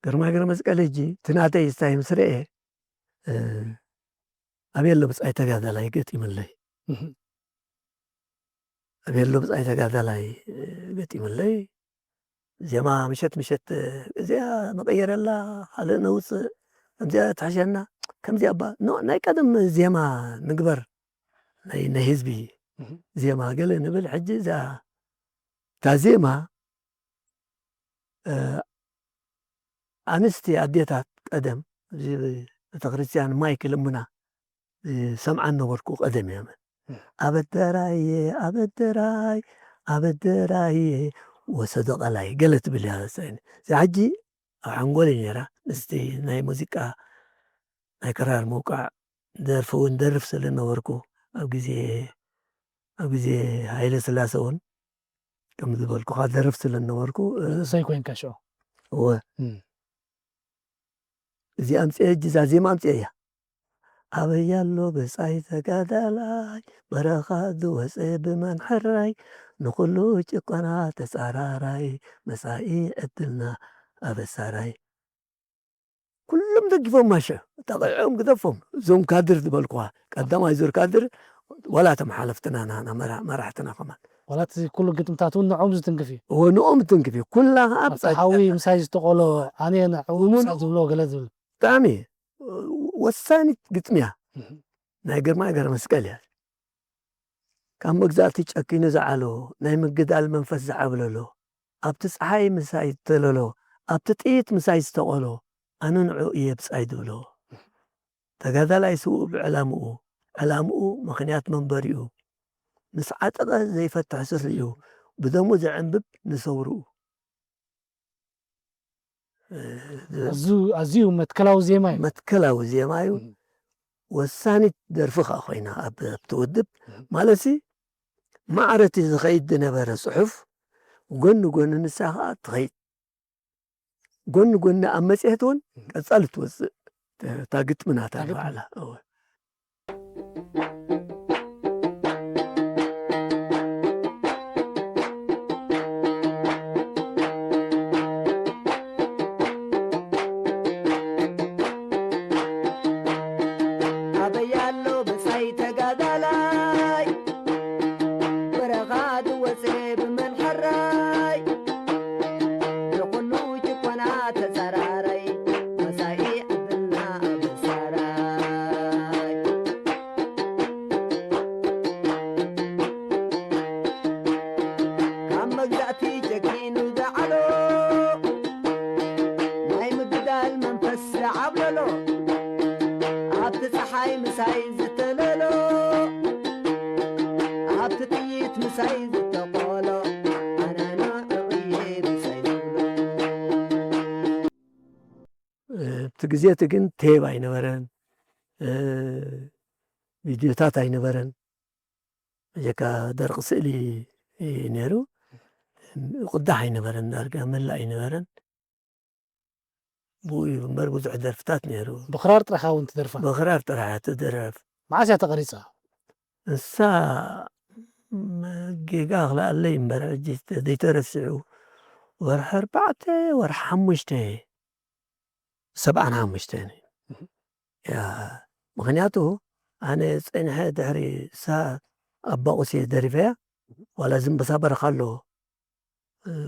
S2: ግርማይ ገረ መስቀል ሕጂ ትናተይ ስታይ ምስ ረአየ ኣብየሎ ብጻይ ተጋዳላይ ገጢሙለይ ኣብየሎ ብጻይ ተጋዳላይ ገጢሙለይ ዜማ ምሸት ምሸት እዚኣ መቐየረላ ካልእ ነውፅእ ከምዚኣ ትሕሸና ከምዚ ኣባ ናይ ቀደም ዜማ ንግበር ናይ ህዝቢ ዜማ ገለ ንብል። ሕጂ እዛ እታ ዜማ ኣንስቲ ኣዴታት ቀደም ቤተ ክርስቲያን ማይ ክልምና ሰምዓን ነበርኩ ቀደም እየን። ኣበደራየ ኣበደራይ ኣበደራየ ወሰዶ ቐላይ ገለ ትብል እያ። እዛ ሕጂ ኣብ ሓንጎለይ ነይራ ምስቲ ናይ ሙዚቃ ናይ ክራር ምውቃዕ ደርፊ እውን ደርፍ ስለ ነበርኩ ኣብ ግዜ ሃይለ ስላሰ እውን ከም ዝበልኩ ደርፍ ስለ ነበርኩ
S1: ሰይ ኮንካ ሽዑ
S2: እወ እዚ ኣምፅአ ሕጂ እዛ ዜማ ኣምፅአ እያ። ኣበያሎ ብጻይ ተጋዳላይ በረኻ ዝወፀ ብመንሕራይ ንኹሉ ጭቆና ተጻራራይ መጻኢ ዕድልና ኣበሳራይ ኩሎም ደጊፎም ማሸ ተቐዕኦም ግደፎም እዞም ካድር ዝበልኩዋ ቀዳማይ ዙር ካድር ወላ ተመሓለፍትና ናና መራሕትና ኸማን
S1: ወላት ኩሉ ግጥምታት እውን ንዖም ዝትንክፍ እዩ
S2: ወንኦም ትንክፍ እዩ ኩላ ኣብ
S1: ሓዊ ምሳይ ዝተቆሎ ኣነ ንዕኡ ዝብሎ ገለ ዝብል
S2: ብጣዕሚ ወሳኒት ግጥሚ እያ ናይ ግርማይ ገረ መስቀል እያ። ካብ መግዛእቲ ጨኪኑ ዝዓሎ ናይ ምግዳል መንፈስ ዝዓብለሎ ኣብቲ ፀሓይ ምሳይ ዝተለሎ ኣብቲ ጥይት ምሳይ ዝተቆሎ ኣነ ንዕኡ እየ ብጻይ ድብሎ ተጋዳላይ ስውእ ብዕላምኡ ዕላምኡ ምኽንያት መንበሪኡ ምስ ዓጠቐ ዘይፈትሕ ስርኡ ብደሙ ዘዕንብብ ንሰውርኡ
S1: ኣዝዩ መትከላዊ ዜማ እዩ።
S2: መትከላዊ ዜማ እዩ። ወሳኒት ደርፊ ኸ ኮይና ኣብ ትውድብ ማለሲ ማዕረቲ ዝኸይድ ዝነበረ ጽሑፍ ጎኒ ጎኒ ንሳ ኸዓ ትኸይድ ጎኒ ጎኒ ኣብ መጽሔት እውን ቀጻሊ ትወፅእ እታ ግጥምና እታ ባዕላ እቲ ግዜቲ ግን ቴብ ኣይነበረን ቪድዮታት ኣይነበረን ጀካ ደርቂ ስእሊ ነይሩ ቁዳሕ ኣይነበረን ዳርጋ መላእ ኣይነበረን ብኡ እዩ እምበር ብዙሕ ደርፍታት ነይሩ
S1: ብክራር ጥራሕኻ እውን ትደርፋ
S2: ብክራር ጥራሕ ትደርፍ
S1: መዓስ እያ ተቐሪፃ
S2: ንሳ ጌጋ ክልኣለይ እምበር ሕጂ ዘይተረስዑ ወርሒ 4 ወርሒ 5 75 ምክንያቱ ኣነ ፀንሐ ድሕሪ እሳ ኣባቑስ እየ ደሪፈያ ዋላ ዝንበሳ በረኻ ኣሎ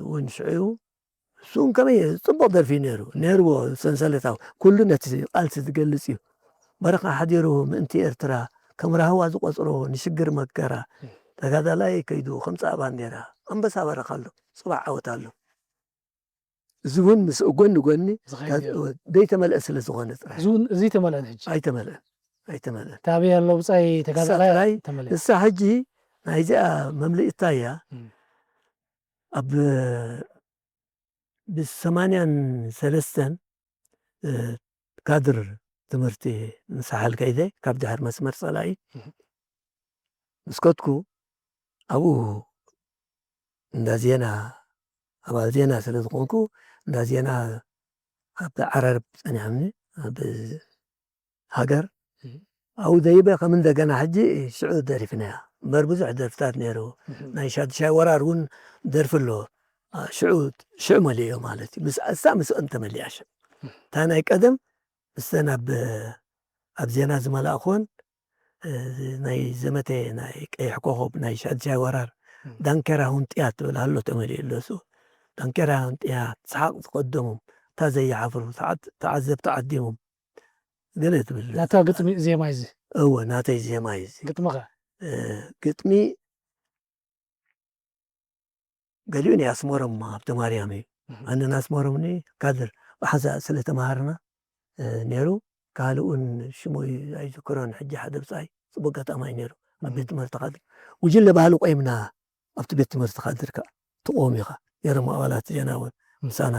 S2: እውን ሽዑ እሱን ከመይ ፅቡቕ ደርፊ ነይሩ ነይርዎ ሰንሰለታዊ ኩሉ ነቲ ቃልሲ ዝገልፅ እዩ በረኻ ሓዲሩ ምእንቲ ኤርትራ ከም ራህዋ ዝቆፅሮ ንሽግር መከራ ተጋዳላይ ከይዱ ከምፃ ባንዴራ ኣንበሳ በረኻ ኣሎ ፅባዕ ዓወት ኣሎ እዚ እውን ምስ ጎኒ ጎኒ ዘይተመልአ ስለ ዝኾነ ጥራሕ
S1: እዚ ተመልአን ሕጂ
S2: ኣይተመልአን ኣይተመልአን
S1: تابع اللو بصاي تقاطعي
S2: ሳጥራይ
S1: تملي
S2: ንሳ ሕጂ ናይዚኣ መምልእታ እያ ኣብ ብ83 ካድር ትምህርቲ ንሳሓል ከይደ ካብ ድሕር መስመር ጸላኢ ምስከትኩ ኣብኡ እንዳ ዜና ኣባል ዜና ስለ ዝኾንኩ እንዳ ዜና ኣብ ዓረር ጸኒሖምኒ ኣብ ሃገር ኣብኡ ደይበ ከም እንደገና ሕጂ ሽዑ ደሪፍናያ እምበር ብዙሕ ደርፍታት ነይሩ ናይ ሻድሻይ ወራር እውን ደርፊ ኣሎ ሽዑ መሊኦ ማለት እዩ እሳ ምስአን ተመሊኣ ሽዑ እታ ናይ ቀደም ምስተን ኣብ ዜና ዝመላእኽዎን ናይ ዘመተ ናይ ቀይሕ ኮኸብ ናይ ሻድሻይ ወራር ዳንኬራ ሁንጥያ ትብል ሃሎ ተመሊኡ ኣለሱ ዳንኬራ ሁንጥያ ሰሓቕ ዝቀደሞም እታ ዘይሓፍሩ ተዓዘብቲ ዓዲሞም ገለ ትብል
S1: ናታ ግጥሚ ዜማ እዚ
S2: እወ ናተይ ዜማ እዚ
S1: ግጥምኸ
S2: ግጥሚ ገሊኡ ናይ ኣስመሮም ሃብተ ማርያም እዩ ኣነ ናስመሮምኒ ካድር ብሓዛ ስለ ተማሃርና ነይሩ ካልእ እውን ሽሙ ኣይዝክሮን ሕጂ ሓደ ብፃይ ፅቡቅ ገጣማይ ነይሩ ኣብ ቤት ትምህርቲ ካድር ጉጅለ ባህሊ ቆይምና ኣብቲ ቤት ትምህርቲ ካድር ከዓ ትቆም ኢኻ ነይሮም ኣባላት ዜና እውን ምሳና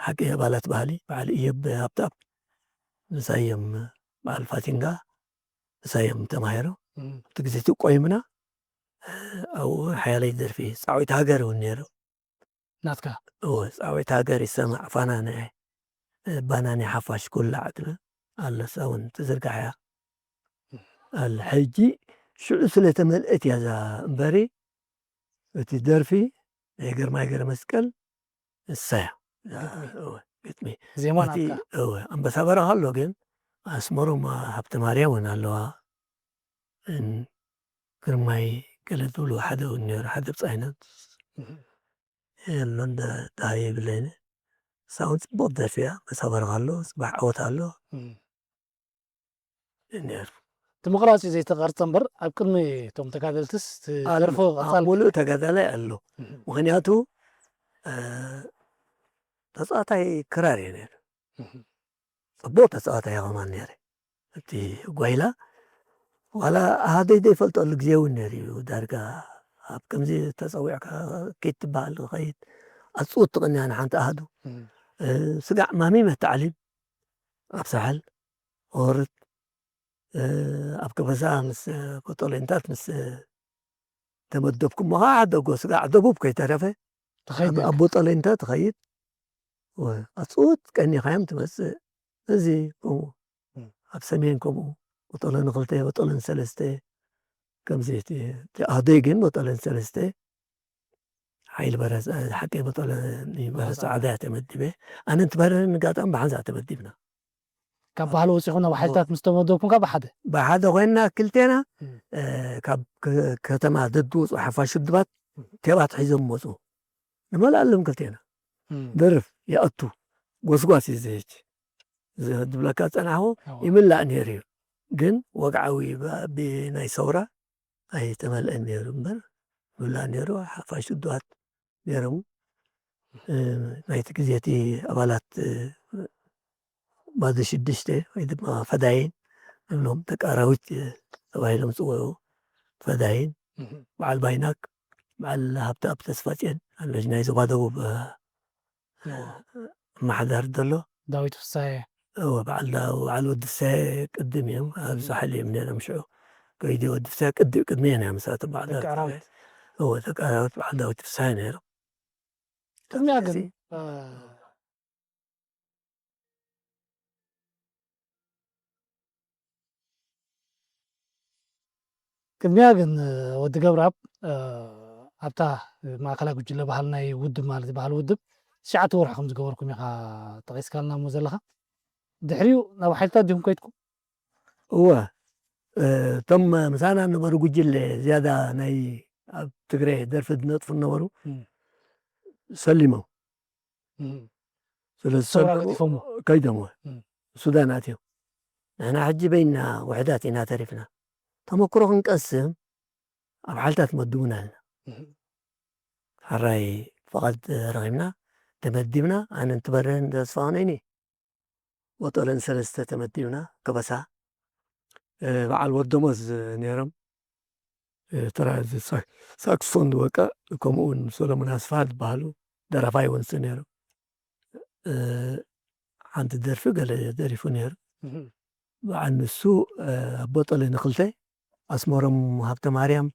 S2: ሓቂ ኣባላት ባህሊ በዓል እየብ ሃብታብ ንሳዮም በዓል ፋቲንጋ ንሳዮም ተማሂሮ እቲ ግዜ ቆይምና ኣብኡ ሓያለይ ደርፊ ፃዊት ሃገር እውን ነይሩ
S1: ናትካ
S2: ፃዊት ሃገር ይሰማዕ ባናኒ ሓፋሽ ኩላዕ ትብል ኣለሳ እውን ተዘርጋሕያ ኣለ ሕጂ ሽዑ ስለተመልአት እያ እዛ እምበሪ እቲ ደርፊ ናይ ግርማይ ገረ መስቀል እሳያ ግጥሚ
S1: ዜማ ናትካ
S2: ኣንበሳ በረኻ ኣሎ ግን ኣስመሮም ሃብተ ማርያም እውን ኣለዋ ግርማይ ገለ ዝብሉ ሓደ እውን ነይሩ ሓደ ብፃይነት የሎ እንዳሃየ ይብለኒ እሳ እውን ፅቡቅ ደርፊ እያ ኣንበሳ በረኻ ኣሎ ፅባሕ ዓወት ኣሎ ነይሩ
S1: እቲ ምቕራፅ ዘይተቐርፀ እምበር ኣብ ቅድሚ እቶም ተጋደልትስ ደርፎ ቀፃል
S2: ሙሉእ ተጋዳላይ ኣሎ ምክንያቱ ተፃዋታይ ክራር እየ ነይሩ ፅቡቅ ተፃዋታይ ከማን ነይረ እቲ ጓይላ ዋላ ሃደይ ዘይፈልጠሉ ግዜ እውን ነይሩ እዩ ዳርጋ ኣብ ከምዚ ተፀዊዕካ ከይትበሃል ኸይድ ኣፅውት ትቕንያ ንሓንቲ ኣሃዱ ስጋዕ ማሚመ ተዓሊም ኣብ ሳሕል ወርት ኣብ ከበሳ ምስ ኮጦሌንታት ምስ ተመደብኩም ሞኻ ዓደጎ ስጋዕ ደቡብ ከይተረፈ ኣብ ቦጠሌንታ ትኸይድ ኣፅውት ቀኒኻዮም ትመፅእ እዚ ከምኡ ኣብ ሰሜን ከምኡ ቦጠለን 2 ቦጠለን 3 ከምዚ ኣደይ ግን ቦጠለን 3 ሓይሊ በረሳ ሓቂ ቦጠለን በረሳ ዓድያ ተመዲበ ኣነ እንትበረረ ንጋጣም ብሓንሳ ተመዲብና
S1: ካብ ባህሊ ወፂኹም ናብ ሓይልታት ምስ ተመደብኩም ካብ
S2: ብሓደ ኮይንና ክልቴና ካብ ከተማ ደድውፁ ሓፋሽ ድባት ቴባት ሒዞም መፁ ንመላኣሎም ክልቴና ደርፍ ይኣቱ ጎስጓስ እዩ ዝህጅ ዝብለካ ፀናሕዎ ይምላእ ነይሩ እዩ ግን ወግዓዊ ብናይ ሰውራ ኣይተመልአን ነይሩ እምበር ይምላእ ነይሩ ሓፋሽ ድባት ነይሮም ናይቲ ግዜቲ ኣባላት ባዶ 6 ወይ ድማ ፈዳይን እብሎም ተቃራዊት ተባሂሎም ዝፅውዑ ፈዳይን በዓል ባይናክ በዓል ሃብታብ ተስፋፅን ኣለች ናይ ዞባ ደቡብ ማሕዳር ዘሎ
S1: ዳዊት ፍሳሐ
S2: በዓል ወዲ ፍሳሐ ቅድም እዮም ኣብ ሳሕል እዮም ነይሮም ሽዑ ከይዲ ወዲ ፍሳሐ ቅድሚያ ናይ ምሳቶም
S1: ተቃራዊት
S2: ተቃራዊት በዓል ዳዊት ፍሳሐ ነይሮም
S1: ቅድሚያ ግን ቅድሚያ ግን ወዲ ገብረኣብ ኣብታ ማእከላይ ጉጅለ ባህሊ ናይ ውድብ ማለት ባህሊ ውድብ 9 ወርሒ ከም ዝገበርኩም ኢኻ ጠቒስካልና እሞ ዘለኻ ድሕሪኡ ናብ ሓይልታት ዲኹም ከይድኩም
S2: እወ እቶም ምሳና ነበሩ ጉጅለ ዝያዳ ናይ ኣብ ትግራይ ደርፊ ዝነጥፉ ነበሩ ሰሊሞም
S1: ስለዝሰሊሞም
S2: ከይዶም ሱዳን ኣትዮም ንሕና ሕጂ በይና ውሕዳት ኢና ተሪፍና ተመክሮ ክንቀስም ኣብ ሓይልታት መድቡና ኣለና ሓራይ ፍቓድ ረኺብና ተመዲብና ኣነ እንትበረን ተስፋ ኾነይኒ ቦጠለን 3 ተመዲብና ከበሳ በዓል ወደሞዝ ነይሮም ترى ሳክስፎን ዝወቀ ከምኡውን ሰሎሞን ኣስፋ ዝበሃሉ ደራፋይ ወንስ ነይሩ ሓንቲ ደርፊ ገለ ደሪፉ ነይሩ በዓል ንሱ ኣቦጠለ ንክልተ ኣስመሮም ሃብተ ማርያም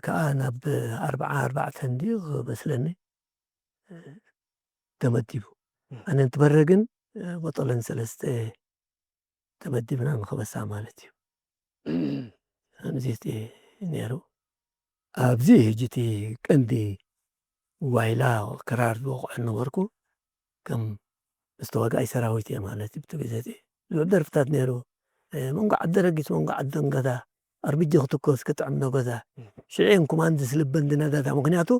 S2: ከዓ ናብ 44 እንዲዩ መስለኒ ተመዲቡ ኣነ እንትበረ ግን ቦጠለን ሰለስተ ተመዲብና ንኸበሳ ማለት እዩ ከምዚቲ ነይሩ ኣብዚ ሕጂቲ ቀንዲ ዋይላ ክራር ዝወቕዖ ነበርኩ ከም ዝተወጋኢ ሰራዊት እየ ማለት እዩ ብትግዘቲ ዝብል ደርፍታት ነይሩ መንጎ ዓዲ ረጊስ መንጎ ዓዲ ንገዛ ኣርቢጂ ክትኮስ ክጥዕም ገዛ ሽዑን ኮማንድስ ልበን ዝነዳዳ ምክንያቱ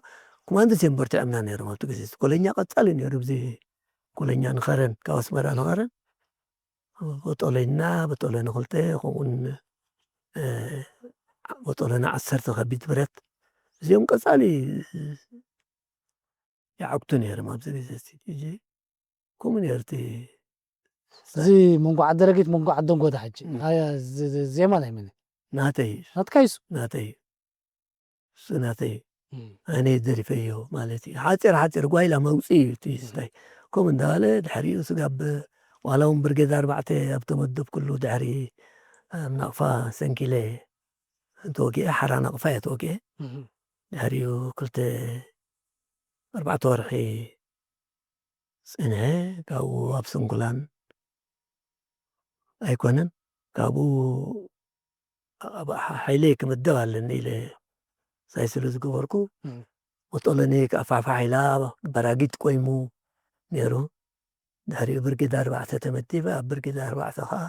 S2: ኮማንድስ እዮም በርቲዖምና ነይሮም ኣብቲ ግዜ ኮለኛ ቀፃሊ ነይሩ ብዚ ኮለኛ ንኸረን ካብ ኣስመራ ንኸረን ቦጠለና ቦጠለ ንክልተ ከምኡውን ቦጠለና 10 ከቢድ ብረት እዚኦም ቀፃሊ ይዓግቱ ነይሮም ኣብዚ ግዜ ሕጂ ከምኡ ነርቲ
S1: እዚ መንጎ ዓዲ ረጊት መንጎ ዓዶም ጎዳ ሕጂ ዜማ ናይ መን
S2: ናተይ
S1: ናትካይሱ
S2: ናተይ እሱ ናተይ ኣነ ደሪፈዮ ማለት እዩ ሓፂር ጓይላ መውፅኢ እዩ እቲ ስታይ ከምኡ እንዳበለ ድሕሪኡ ስጋብ ዋላ እውን ብርጌድ 4 ኣብ ተመደብኩሉ ድሕሪ ኣብ ናቕፋ ሰንኪለ ተወጊአ ሓራ ናቕፋ እየ ተወጊአ ድሕሪኡ 4 ወርሒ ፅንሐ ካብኡ ኣብ ስንኩላን ኣይኮነን ካብኡ ሓይለይ ክምደብ ኣለኒ ኢለ ሳይስሉ ዝገበርኩ ቦጠለኒ ከኣፋሕፋሕ ኢላ በራጊት ቆይሙ ነይሩ ድሕሪኡ ብርጌድ 4 ተመዲበ ኣብ ብርጌድ 4 ከዓ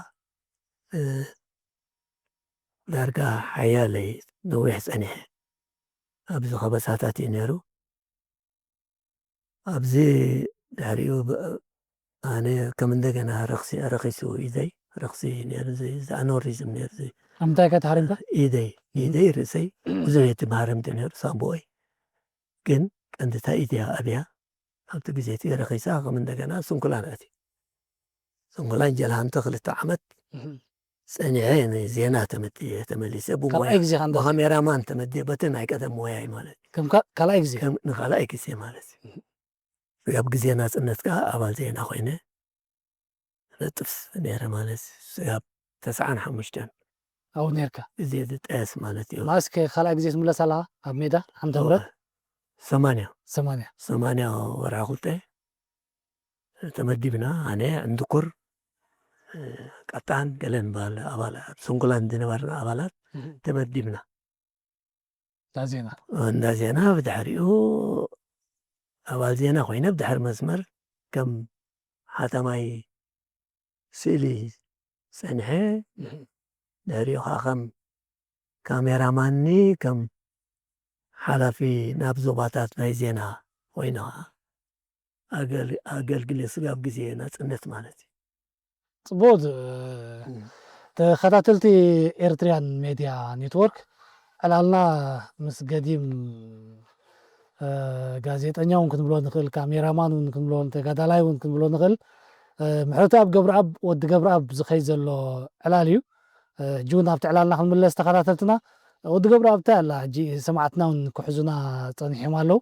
S2: ዳርጋ ሓያለይ ነዊሕ ፀኒሐ ኣብዚ ኸበሳታት እዩ ነይሩ ኣብዚ ድሕሪኡ ኣነ ከም እንደገና ረኺሱ ኢደይ ረኽሲ ነይሩ ኣኖሪዝም ነይሩ
S1: ኣብ ምንታይ ኢካ ተሃሪምካ
S2: ኢደይ ርእሰይ ብዙሕ የተማሃረምቲ ነይሩ ሳምቦይ ግን ቀንዲታ ኢድያ ኣብያ ኣብቲ ግዜቲ ረኺሳ ከም እንደገና ስንኩላን ኣትዩ ስንኩላን ጀልሃንተ 2 ዓመት ፀኒዐ ዜና ተመሊሰ ብካሜራማን ተመዲየ በቲ ናይ ቀደም ሞያይ ማለት
S1: እዩ ካልኣይ ግዜ
S2: ንኻልኣይ ግዜ ማለት እዩ ኣብ ግዜ ናፅነት ከዓ ኣባል ዜና ኮይነ ነጥፍ ነይረ ማለት ኣብ 95
S1: ኣብኡ ነርካ
S2: ግዜ ዝጠየስ ማለት እዩ
S1: ማስ ካልኣይ ግዜ ትምለስ ኣለኻ ኣብ ሜዳ ሓንቲ ምረት
S2: 80 ወርሒ 2 ተመዲብና ኣነ ዕንድኩር ቀጣን ገለን ባል ኣባላት ስንኩላን ዝነበርና ኣባላት ተመዲብና እንዳ ዜና ብድሕሪኡ ኣባል ዜና ኮይነ ብድሕሪ መስመር ከም ሓተማይ ስእሊ ፀንሐ ድሕሪኡ ከዓ ከም ካሜራማኒ ከም ሓላፊ ናብ ዞባታት ናይ ዜና ኮይነ ኣገልግለ ስጋብ ግዜ ናፅነት ማለት እዩ
S1: ፅቡቅ ተኸታተልቲ ኤርትሪያን ሜድያ ኔትወርክ ዕላልና ምስ ገዲም ጋዜጠኛ እውን ክንብሎ ንኽእል ካሜራማን እውን ክንብሎ ተጋዳላይ እውን ክንብሎ ንኽእል ምሕረቱ ኣብ ገብረኣብ ወዲ ገብረኣብ ዝኸይ ዘሎ ዕላል እዩ ሕጂ እውን ኣብቲ ዕላልና ክንምለስ ተኸታተልትና ወዲ ገብረኣብ እንታይ ኣላ ሕጂ ሰማዕትና እውን ክሕዙና ፀኒሖም ኣለው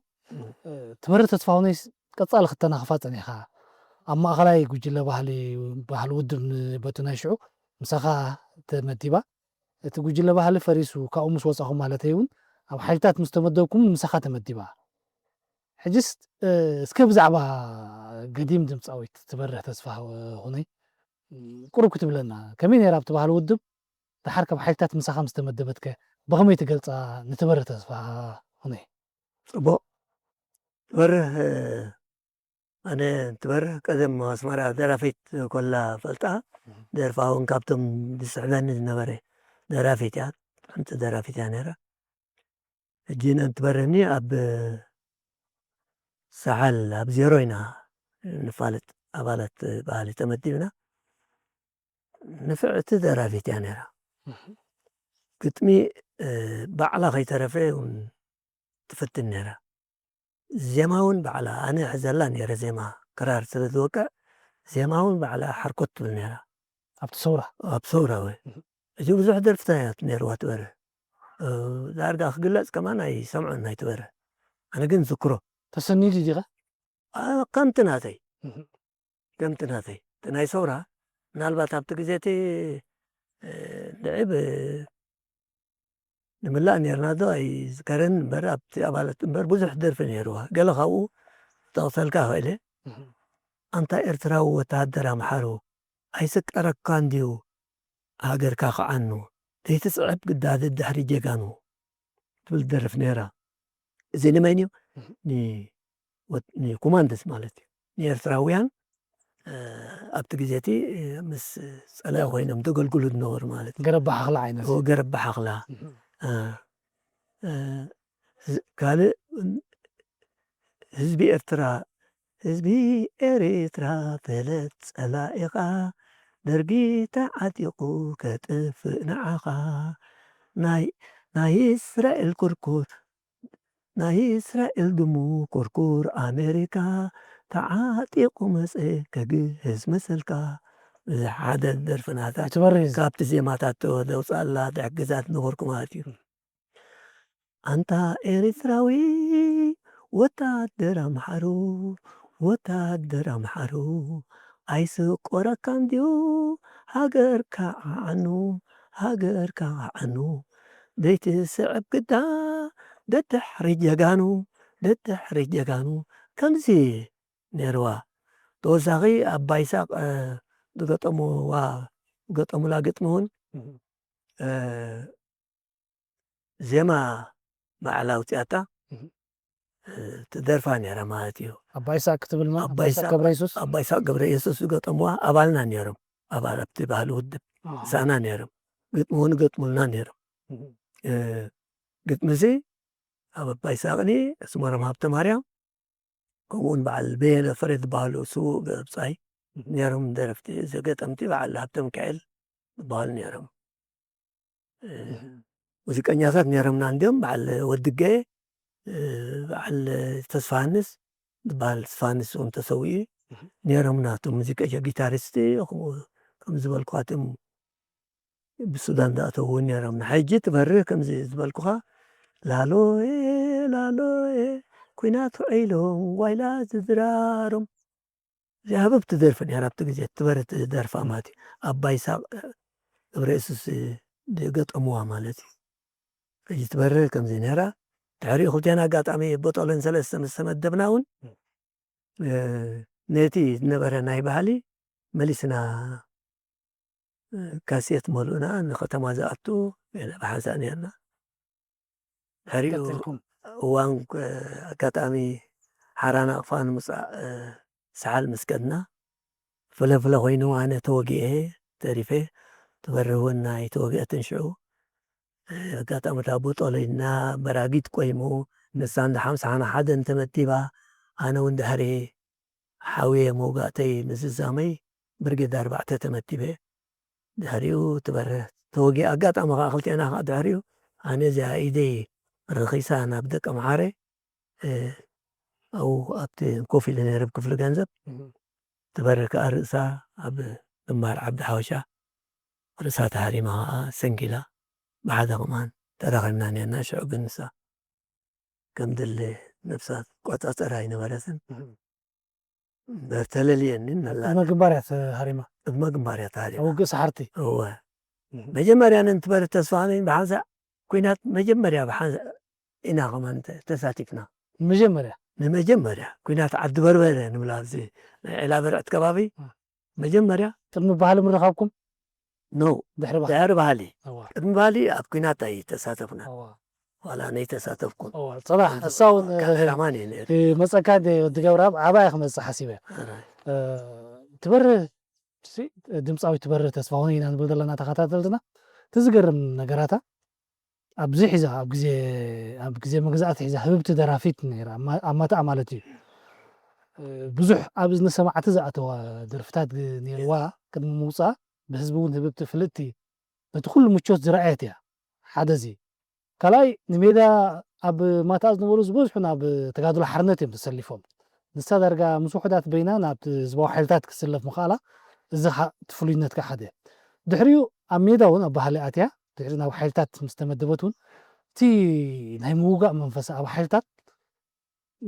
S1: ትመሪ ተስፋሁነይስ ቀፃሊ ክተናኽፋ ፀኒኻ ኣብ ማእኸላይ ጉጅለ ባህሊ ውድብ በቱ ናይ ሽዑ ምሳኻ ተመዲባ እቲ ጉጅለ ባህሊ ፈሪሱ ካብኡ ምስ ወፃኹም ማለት እውን ኣብ ሓይልታት ምስ ተመደብኩም ምሳኻ ተመዲባ ሕጅስ እስከ ብዛዕባ ገዲም ድምፃዊት ትበርህ ተስፋሁነይ ቁሩብ ክትብለና ከመይ ነይራ ኣብቲ ባህሊ ውድብ ድሓር ካብ ሓይልታት ምሳኻ ምስ ተመደበትከ ብኸመይ ትገልፃ ንትበርህ ተስፋሁነይ
S2: ፅቡቅ ትበርህ ኣነ ትበርህ ቀደም ኣስመራ ደራፊት ኮላ ፈልጣ ደርፋ እውን ካብቶም ዝስዕበኒ ዝነበረ ደራፊት እያ ሓንቲ ደራፊት እያ ነይራ ሕጂ እንትበርህኒ ኣብ ሰዓል ኣብ ዜሮ ኢና ንፋልጥ ኣባላት ባህሊ ተመዲብና ንፍዕቲ ደራፊት እያ ነይራ ግጥሚ ባዕላ ከይተረፈ እውን ትፍትን ነይራ ዜማ እውን ባዕላ ኣነ ሕዘላ ነይረ ዜማ ክራር ስለ ዝወቅዕ ዜማ እውን ባዕላ ሓርኮት ትብል ነይራ
S1: ኣብቲ ሰውራ
S2: ኣብ ሰውራ ወይ እጅ ብዙሕ ደርፍታያት ነይርዋ ትበረ ዳርጋ ክግለጽ ከማን ኣይሰምዖን ናይ ትበረ ኣነ ግን ዝክሮ
S1: ተሰኒድ ዲኻ
S2: ከምቲ ናተይ ከምቲ ናተይ እቲ ናይ ሰውራ ምናልባት ኣብቲ ግዜ እቲ ልዕብ ንምላእ ነርና ዶ ኣይዝከረን እምበር ኣብቲ ኣባላት እምበር ብዙሕ ደርፊ ነይርዋ ገለ ካብኡ ጠቕሰልካ ክእለ ኣንታ ኤርትራዊ ወታደር ኣምሓሩ ኣይስቀረካ እንድዩ ሃገርካ ከዓኑ ዘይትፅዕብ ግዳድ ድሕሪ ጀጋኑ ትብል ደርፍ ነይራ እዚ ንመን እዩ ንኮማንደስ ማለት እዩ ንኤርትራውያን ኣብቲ ግዜ እቲ ምስ ፀላኢ ኮይኖም ተገልግሉ ዝነበሩ ማለት እዩ
S1: ገረብ ሓኽላ ዓይነት
S2: ገረብ ሓኽላ ካልእ ህዝቢ ኤርትራ ፈለጥ ፀላኢኻ ደርጊ ተዓጢቑ ከጥፍእ ንዓኻ ናይ እስራኤል ኩርኩር ናይ እስራኤል ድሙ ኩርኩር ኣሜሪካ ተዓጢቑ መፀ ከግህዝ መሰልካ ሓደ ደርፍናታ ካብቲ ዜማታት ዘውፃላ ትሕግዛት ነበርኩ ማለት እዩ ኣንታ ኤርትራዊ ወታደር ኣምሓሩ ኣይስቆረካ እንድዩ ሃገርካ ዓኑ ዘይትስዕብ ግዳ ደድሕሪ ጀጋኑ ከምዚ ነይርዋ ተወሳኺ ኣባይ ይስሓቅ ዝገጠሙላ ግጥሚ እውን ዜማ ባዕላ ኣውፂኣታ ትደርፋ ነይራ ማለት እዩ
S1: ኣባይ ይስሓቅ ክትብል ኣባይ
S2: ይስሓቅ ገብረ ኢየሱስ ዝገጠምዋ ኣባልና ነይሮም ኣባል ኣብቲ ባህሊ ውድብ ሳና ነይሮም ግጥሚ እውን ገጥሙልና ነይሮም ግጥሚ እዚ ኣብ ኣባይ ይስሓቅኒ ኣስመሮም ሃብተማርያም ከምኡውን በዓል በየነ ፈሬ ዝበሃሉ ስቡእ ገብፃይ ነይሮም ደረፍቲ ገጠምቲ በዓል ሃብተ ሚካኤል ዝበሃሉ ነይሮም ሙዚቀኛታት ነይሮምና እንዲኦም በዓል ወድገ በዓል ተስፋሃንስ ዝበሃል ተስፋሃንስ እውን ተሰዊኡ ነይሮምና እቶም ሙዚቀ ጊታሪስት ከም ዝበልኩ እቶም ብሱዳን ዝኣተው እውን ነይሮምና ሕጂ ትበርህ ከምዚ ዝበልኩኻ ላሎዬ ኩናት ውዒሎም ዋይላ ዝድራሮም እዚኣ ህብብቲ ደርፊ ነይራ ኣብቲ ግዜ ትበርህ ደርፋ ማለት እዩ ኣባይ ይስሓቅ ገብረ ኢየሱስ ገጠምዋ ማለት እዩ ሕጂ ትበርህ ከምዚ ነይራ ድሕሪኡ ክልቴና ኣጋጣሚ ቦጠለን ሰለስተ ምስ ተመደብና እውን ነቲ ዝነበረ ናይ ባህሊ መሊስና ካሴት መሉእና ንከተማ ዝኣቱ ብሓንሳእ ነርና ድሕሪኡ እዋን ኣጋጣሚ ሓራና ኣቕፋ ንምውፃእ ሰዓል ምስ ከድና ፍለፍለ ኮይኑ ኣነ ተወጊአ ተሪፈ ትበርህ እውን ናይ ተወጊአትን ሽዑ ኣጋጣሚ እታ ቦጠለይና በራጊት ቆይሙ ንሳ እንዳ 51 ተመቲባ ኣነ እውን ድሕሪ ሓውየ መውጋእተይ ምዝዛመይ ብርጌድ 4 ተመቲበ ድሕሪኡ ትበርህ ተወጊአ ኣጋጣሚ ከዓ ክልቴና ከዓ ድሕሪኡ ኣነ እዚኣ ኢደይ ረኺሳ ናብ ደቀ መዓረ ኣብኡ ኣብቲ ኮፍ ኢለ ነይረ ብክፍሊ ገንዘብ ትበርህ ከዓ ርእሳ ኣብ ግንባር ዓብዲ ሓወሻ ርእሳ ተሃሪማ ከዓ ሰንኪላ ብሓደ ቕማን ተራኺብና ነርና ሽዑ ግን ንሳ ከም ድሊ ነብሳት ቆፃፀራ ኣይነበረትን ተለልየኒ
S1: ቅድመ ግንባር እያ ተሃሪማ
S2: ቅድመ ግንባር እያ ተሃሪማ
S1: ውግእ ሰሓርቲ
S2: እወ መጀመርያ ንትበርህ ተስፋነይ ብሓንሳእ ኩናት መጀመርያ ብሓንሳእ ኢና ኸማን ተሳቲፍና ንመጀመርያ ኩናት ዓዲ በርበረ ንብላ ኣብዚ ናይ ዒላ በርዕት ከባቢ መጀመርያ
S1: ቅድሚ ባህሊ ምረኻብኩም
S2: ኖ ድሕሪ ባህሊ ቅድሚ ባህሊ ኣብ ኩናት ኣይተሳተፍና ዋላ ነይተሳተፍኩን
S1: ፅባሕ እሳውን
S2: ራማን እየ ነይረ
S1: መፀካ ወዲ ገብረኣብ ዓባይ ክመፅእ ሓሲበ ትበርህ ድምፃዊ ትበርህ ተስፋሁን ኢና ንብል ዘለና ተኸታተልትና ትዝገርም ነገራታ ኣብዚ ሒዛ ኣብ ግዜ መግዛእቲ ሒዛ ህብብቲ ደራፊት ነይራ ኣማታኣ ማለት እዩ ብዙሕ ኣብ እዝኒ ሰማዕቲ ዝኣተዋ ደርፍታት ነይርዋ ቅድሚ ምውፃእ ብህዝቢ እውን ህብብቲ ፍልጥቲ በቲ ኩሉ ምቾት ዝረኣየት እያ ሓደ እዚ ካልኣይ ንሜዳ ኣብ ማታኣ ዝነበሩ ዝበዝሑ ናብ ተጋድሎ ሓርነት እዮም ተሰሊፎም ንሳ ዳርጋ ምስ ውሕዳት በይና ናብቲ ህዝባዊ ሓይልታት ክስለፍ ምኽኣላ እዚ እቲ ፍሉይነትካ ሓደ ድሕሪኡ أميدا أبو حالاتيا تعرفنا أبو حالتات مستمدبتون تي نهي موجة منفس أبو حالتات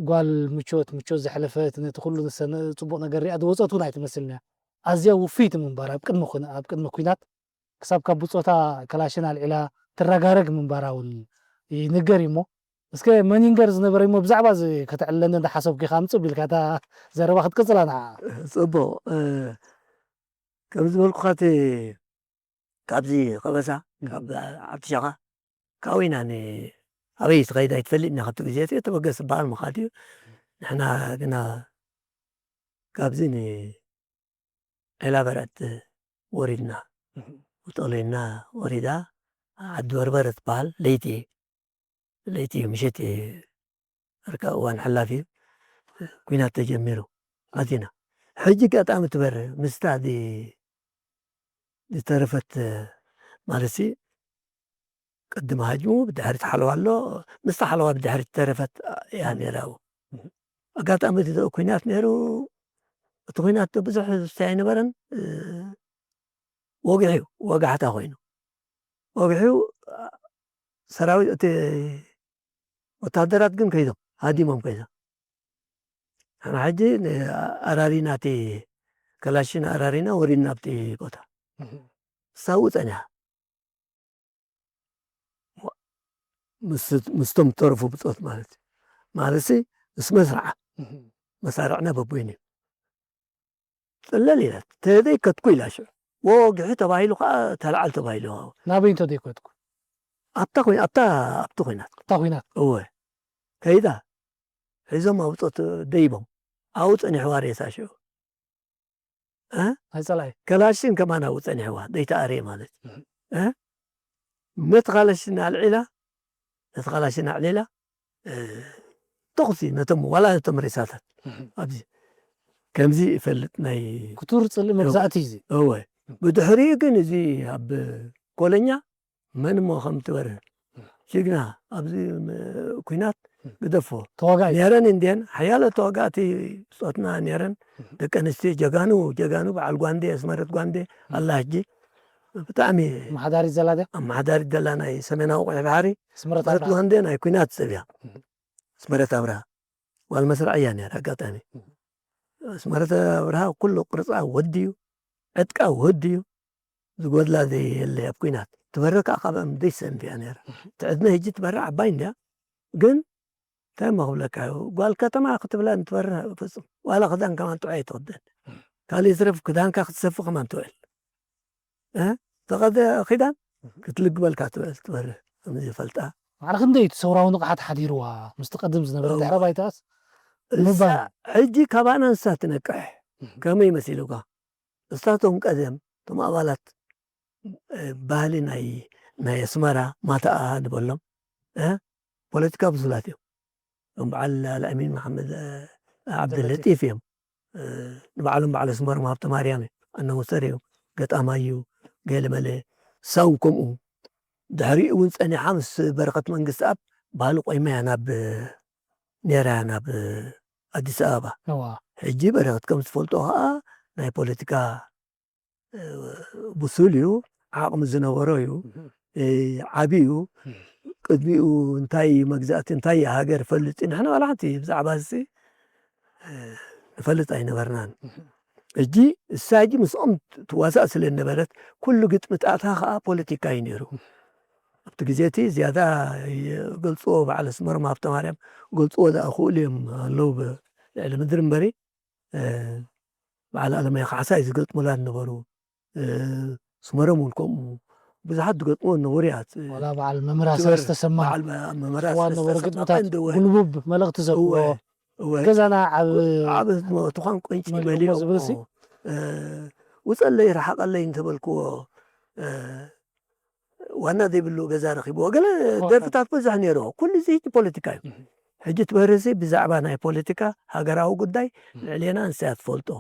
S1: قال مشوت زي حلفات إن تقول له السنة تبغى نجري أدوات نايت مثلنا أزيا وفيت من برا بكن مكوينات كسب كبوصوتا كلاشنا العلا ترجارج من برا ينجري مو بس كي ما ينجر زنبري مو بزعبة زي كتعلن ده حسب كي خامس بالكتا زي رواحد كسلنا
S2: صبو كم زمان قاتي كابزي قبسة كاب عبد شقة كاويناني أبي صغيرة يتفلت نخطو بزيتي تبقى سبعة المخاطي نحنا كنا كابزيني إلى برد وريدنا وطولينا وريدا عدور برد بال ليتي مشيتي أركا وان حلافي كنا تجمرو أدينا حجي قطعة متبر مستعدي دي طرفت مارسي قدم هاجمو بدحرت حلوة له مستا حلوة بدحرت طرفت يعني راو قطعة متبر كوينات نيرو كوينات بزح ساين برن وقعتا خوينو وقعيو سراوي وتادرات قن كيدو هادي مم كيدو أنا حجي أراريناتي كلاشين أرارينا ورينا بتي قطع ساوت أنا مستم طرفو بطوت مالتي اسم مسرعنا ببويني الليلة تهدي كتكوي لاشو وقعي تبايلو تلعل تبايلو
S1: نابين تديكوتكو
S2: أبتقينات
S1: طاوينات
S2: هو كيدا إذا ما بطوت ديبهم أوت أني حواري ساشو
S1: هاي صلاحي
S2: كلاشين كمان أوت أني حوار ديتا أري مالت متغالشنا العلا نتغالشنا العلا تغسي نتم ولا نتم رسالة أبزي كمزي فلتناي
S1: كتور تصلي مبزعتي زي
S2: هو بدحريق زي أب كولنيا من ما خمت ورا شقنا أبزي كوينات قدفو
S1: توقعي
S2: نيران انديان حيالة توقعتي صوتنا نيران دكانستي جاغانو بعال غواندي اسمرت غواندي الله جي بتعمي
S1: محداري الزلادة
S2: أما دار الدلانا سمينا وقع بحري
S1: سمرت
S2: مرت
S1: أبرا
S2: غواندي أنا كوينات سبيا سمرت أبرها والمسرع يعني رقاتني سمرت أبرها كله قرصة وديو عتقا وديو زقود لا ذي اللي أبكينات تبرك أقابا مديسن في أنير تعدنا هجي تبرع عباين ده قن تم هو لك قال كتما كتب لان تبرع ولا خدان كمان تعيت ودن قال يصرف كدان كاخد سفو كمان تويل تغد خدان كتلق بالكاتب تبرع مزي فلتا
S1: على خندي تصوروا نقحات حديروا مستقدم زنبرة دحرة بايتاس
S2: هجي كمان انسات نكح كما يمثلوك استاتهم قدم ثم أبالات بالي ناي اسمرا ما تأهد بولم بوليتيكا بزولاتيو بعل الأمين محمد عبد اللطيف يوم بعلم بعل اسمر ما بتماريامي أنه سريو قد أمايو قال ملي ساوكم دحري ونس أنا حامس برقة منقص أب بالو قيمة أنا نيرا أنا أديس أبا هجي برقة كم سفولتوها ناي بوليتيكا بوسوليو عاقم الزنورويو عبيو قدميو انتاي مجزات انتاي هاجر فلت إن احنا ولا عتي بزعبها زي فلت أي نبرنان الجي الساجي مسؤم تواسأس للنبرت كل قد متأتها خا بوليتيكا ينيرو بتجزيتي زيادة قلت صوب على اسمر ما بتمارم قلت صوب أخو ليم لو المدرم بري على لما يخعسايز قلت مولان نبرو سمرم ونكم بزحد قلت مول نوريات
S1: ولا بعد الممراس استسمى
S2: بعد الممراس
S1: وانا ورقت متات قلوب ملغت زبو كزانا
S2: عبد تخان قنش مليو وصلي رح قال لي انت بالكو وانا دي بلو جزا رخيبو وقال دفتات بزح نيرو كل زي بوليتيكا حجت بهرسي بزعبانا بوليتيكا هاجراو قداي علينا انسات فولتو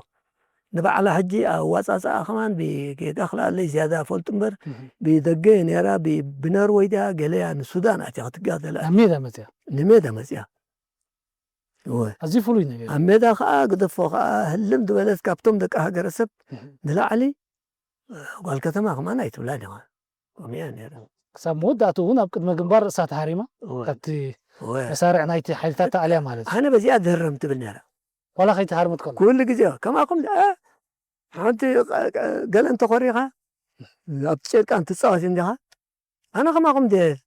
S2: نبع على حجي واساسا كمان بكيك اخلا لي زياده فولتمبر بيدقين يرا بنار ويدا قال لي ان السودان اعتقد قال نميدا مزيا هو
S1: ازي فلوين
S2: اميدا خا قد فوق هلم دبلت كابتم دك هاجر سب نلا علي والكتما كمان يتبلا نما وميان يرى
S1: كسب مودة هنا بقدم جنبار سات هاريما كتي مسارع نايتي حيلتها عليها مالك
S2: أنا بزيادة هرمت بالنار
S1: ولا خيت هارمت كل
S2: كل جزء كما قمت أنت قال أنت قريقة أبتشير كان تصاص عندها أنا كما قمت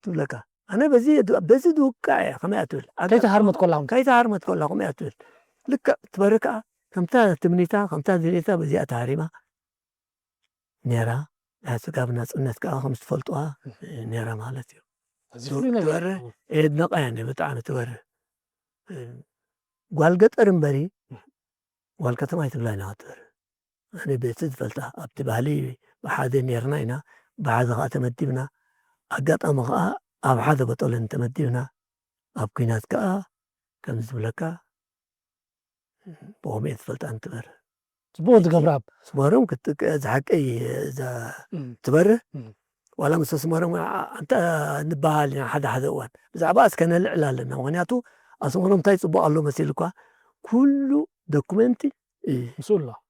S2: تقول لك أنا بزيد وقع كما أتول
S1: كيت هارمت كلهم
S2: كيت هرمت كلها كما أتول لك تبركة كمتا تمنيتا كمتا دليتا بزيادة هاريما نيرا سقابنا الناس كا خمس فلطوها نيرا مالتي تبره نقا يعني بتاعنا تبره قال قطر بري قال كتما يتبلا ناتر أنا بيت فلتا أبتبالي بحاد نيرنا هنا بعد غات مدينا أقط أمغا أب حدا بطل أنت مدينا أب كينات كا كم زبلكا بوميت فلتا أنت بره
S1: زبون قبراب
S2: سمارهم كنت زحك أي تبره ولا مستثمرهم أنت نبال حدا وان بزعباس كان الإعلان لنا ونياتو أسمرهم تاي صبوا الله مسيلكوا كله دوكومنتي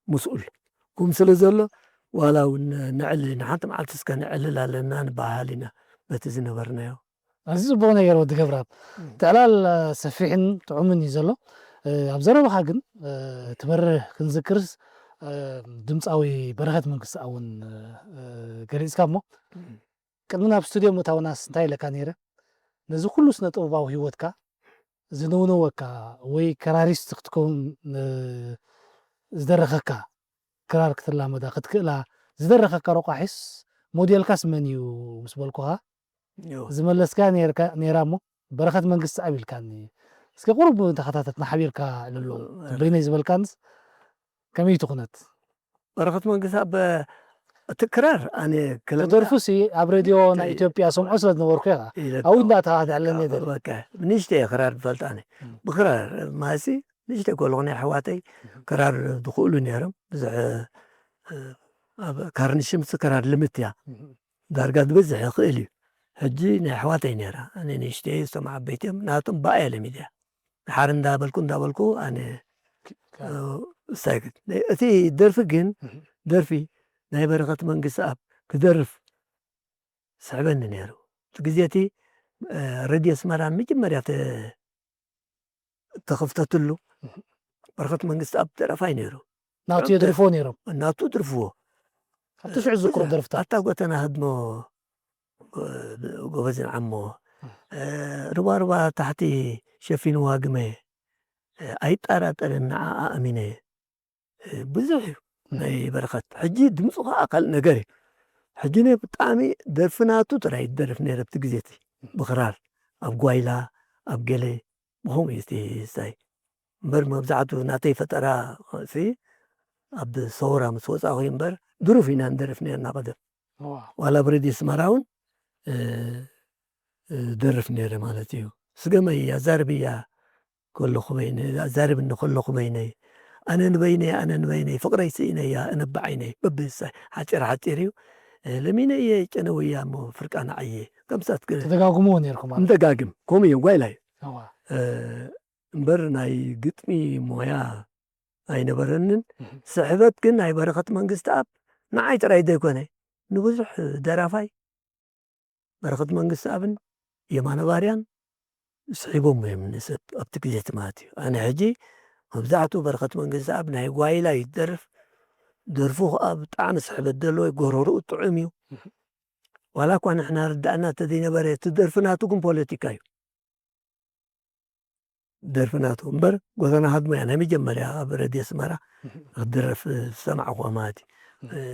S2: مسؤول كم سلزله ولا نعلن حتى مع التسكن نعلل لنا نبالنا بتزين برنايو
S1: عزيز بونا يا ود قبراب تعال سفيحن تعمني زلو أبزر بحاجن تبره كنذكرس دمصاوي برهت منكس أون قريس كامو كنا بستوديو متاوناس انتاي لكا نيرة نزو كله سنة طباو هيوتكا زنونو وكا وي كراريس تكون زدرخكا كرار كتلا مدا قد كلا زدرخكا روقا حس موديل كاس منيو مسبولكوها زملسكا نيرامو برخت منقص عبيل كان اسكي قرب تخطاتنا حبيركا للو بيني زبلكانز كمي تقنت
S2: برخت منقص تكرار أنا
S1: كلام تدرفسي أبريديو نا إثيوبيا سوم أصلا نوركها أو إنها هذا على النيدر
S2: نيجتي قرار بفلتاني بقرار ماسي نيجتي قولوني حواتي قرار دخول نيرم بزع كارن الشمس قرار لمتيا درجات بزع قيلي هجي نحواتي نيرا أنا نيجتي سمع بيتم ناتم باقي لميديا حارن دابلكو أنا ساكت أتي درفقين درفي ناي برغت منقص أب كدرف صعبان نيرو تقزيتي ردي اسمران مجمريا تخفتت له برغت منقص أب ترفاي نيرو
S1: ناتو يدرفو نيرو
S2: ناتو درفوه
S1: حتى شو عز ذكر درفتا
S2: حتى قلت أنا هدمو قوزن عمو ربا تحتي شفين واقمي أي طارات النعاء أميني بزح ناي برخت حجي دمصها أقل نجاري حجيني بطعمي درفناتو ترى يدرف نيرة بتجزيتي بقرار أب قويلا أب قلي مهم يستي بر مبزعتو ناتي فترة في أب صورة مسوسة أو ينبر دروفينا ندرف نيرة نقدر ولا بريد يسمراون درف نيرة مالتيو سقمي يا زاربيا كل خبيني زارب إنه كل خبيني أنا نبيني فقري سيني يا أنا بعيني ببس حتيريو لمين أنا ويا مو فرق أنا عيه كم سات كده
S1: تدقاقمون يركم
S2: مدقاقم كومي وقايلة مبرنا قطمي مويا أي نبرنن سحبت كنا برخت منقص أب نعي ترى يديكوني نبزح درافاي برخت منقص أبن يمان باريان صعيبهم من نسب أبتكجت ماتي أنا هجي مبزعتو برخت منقص أب ناي قايلة يدرف درفوه أب طعم سحب الدلو يقرروا طعميو ولا كون احنا ردأنا تدينا بري تدرفناتكم بوليتيكايو درفناتو مبر قلنا هاد ما يعني مجمل يا بردي اسمرا الدرف سمع وماتي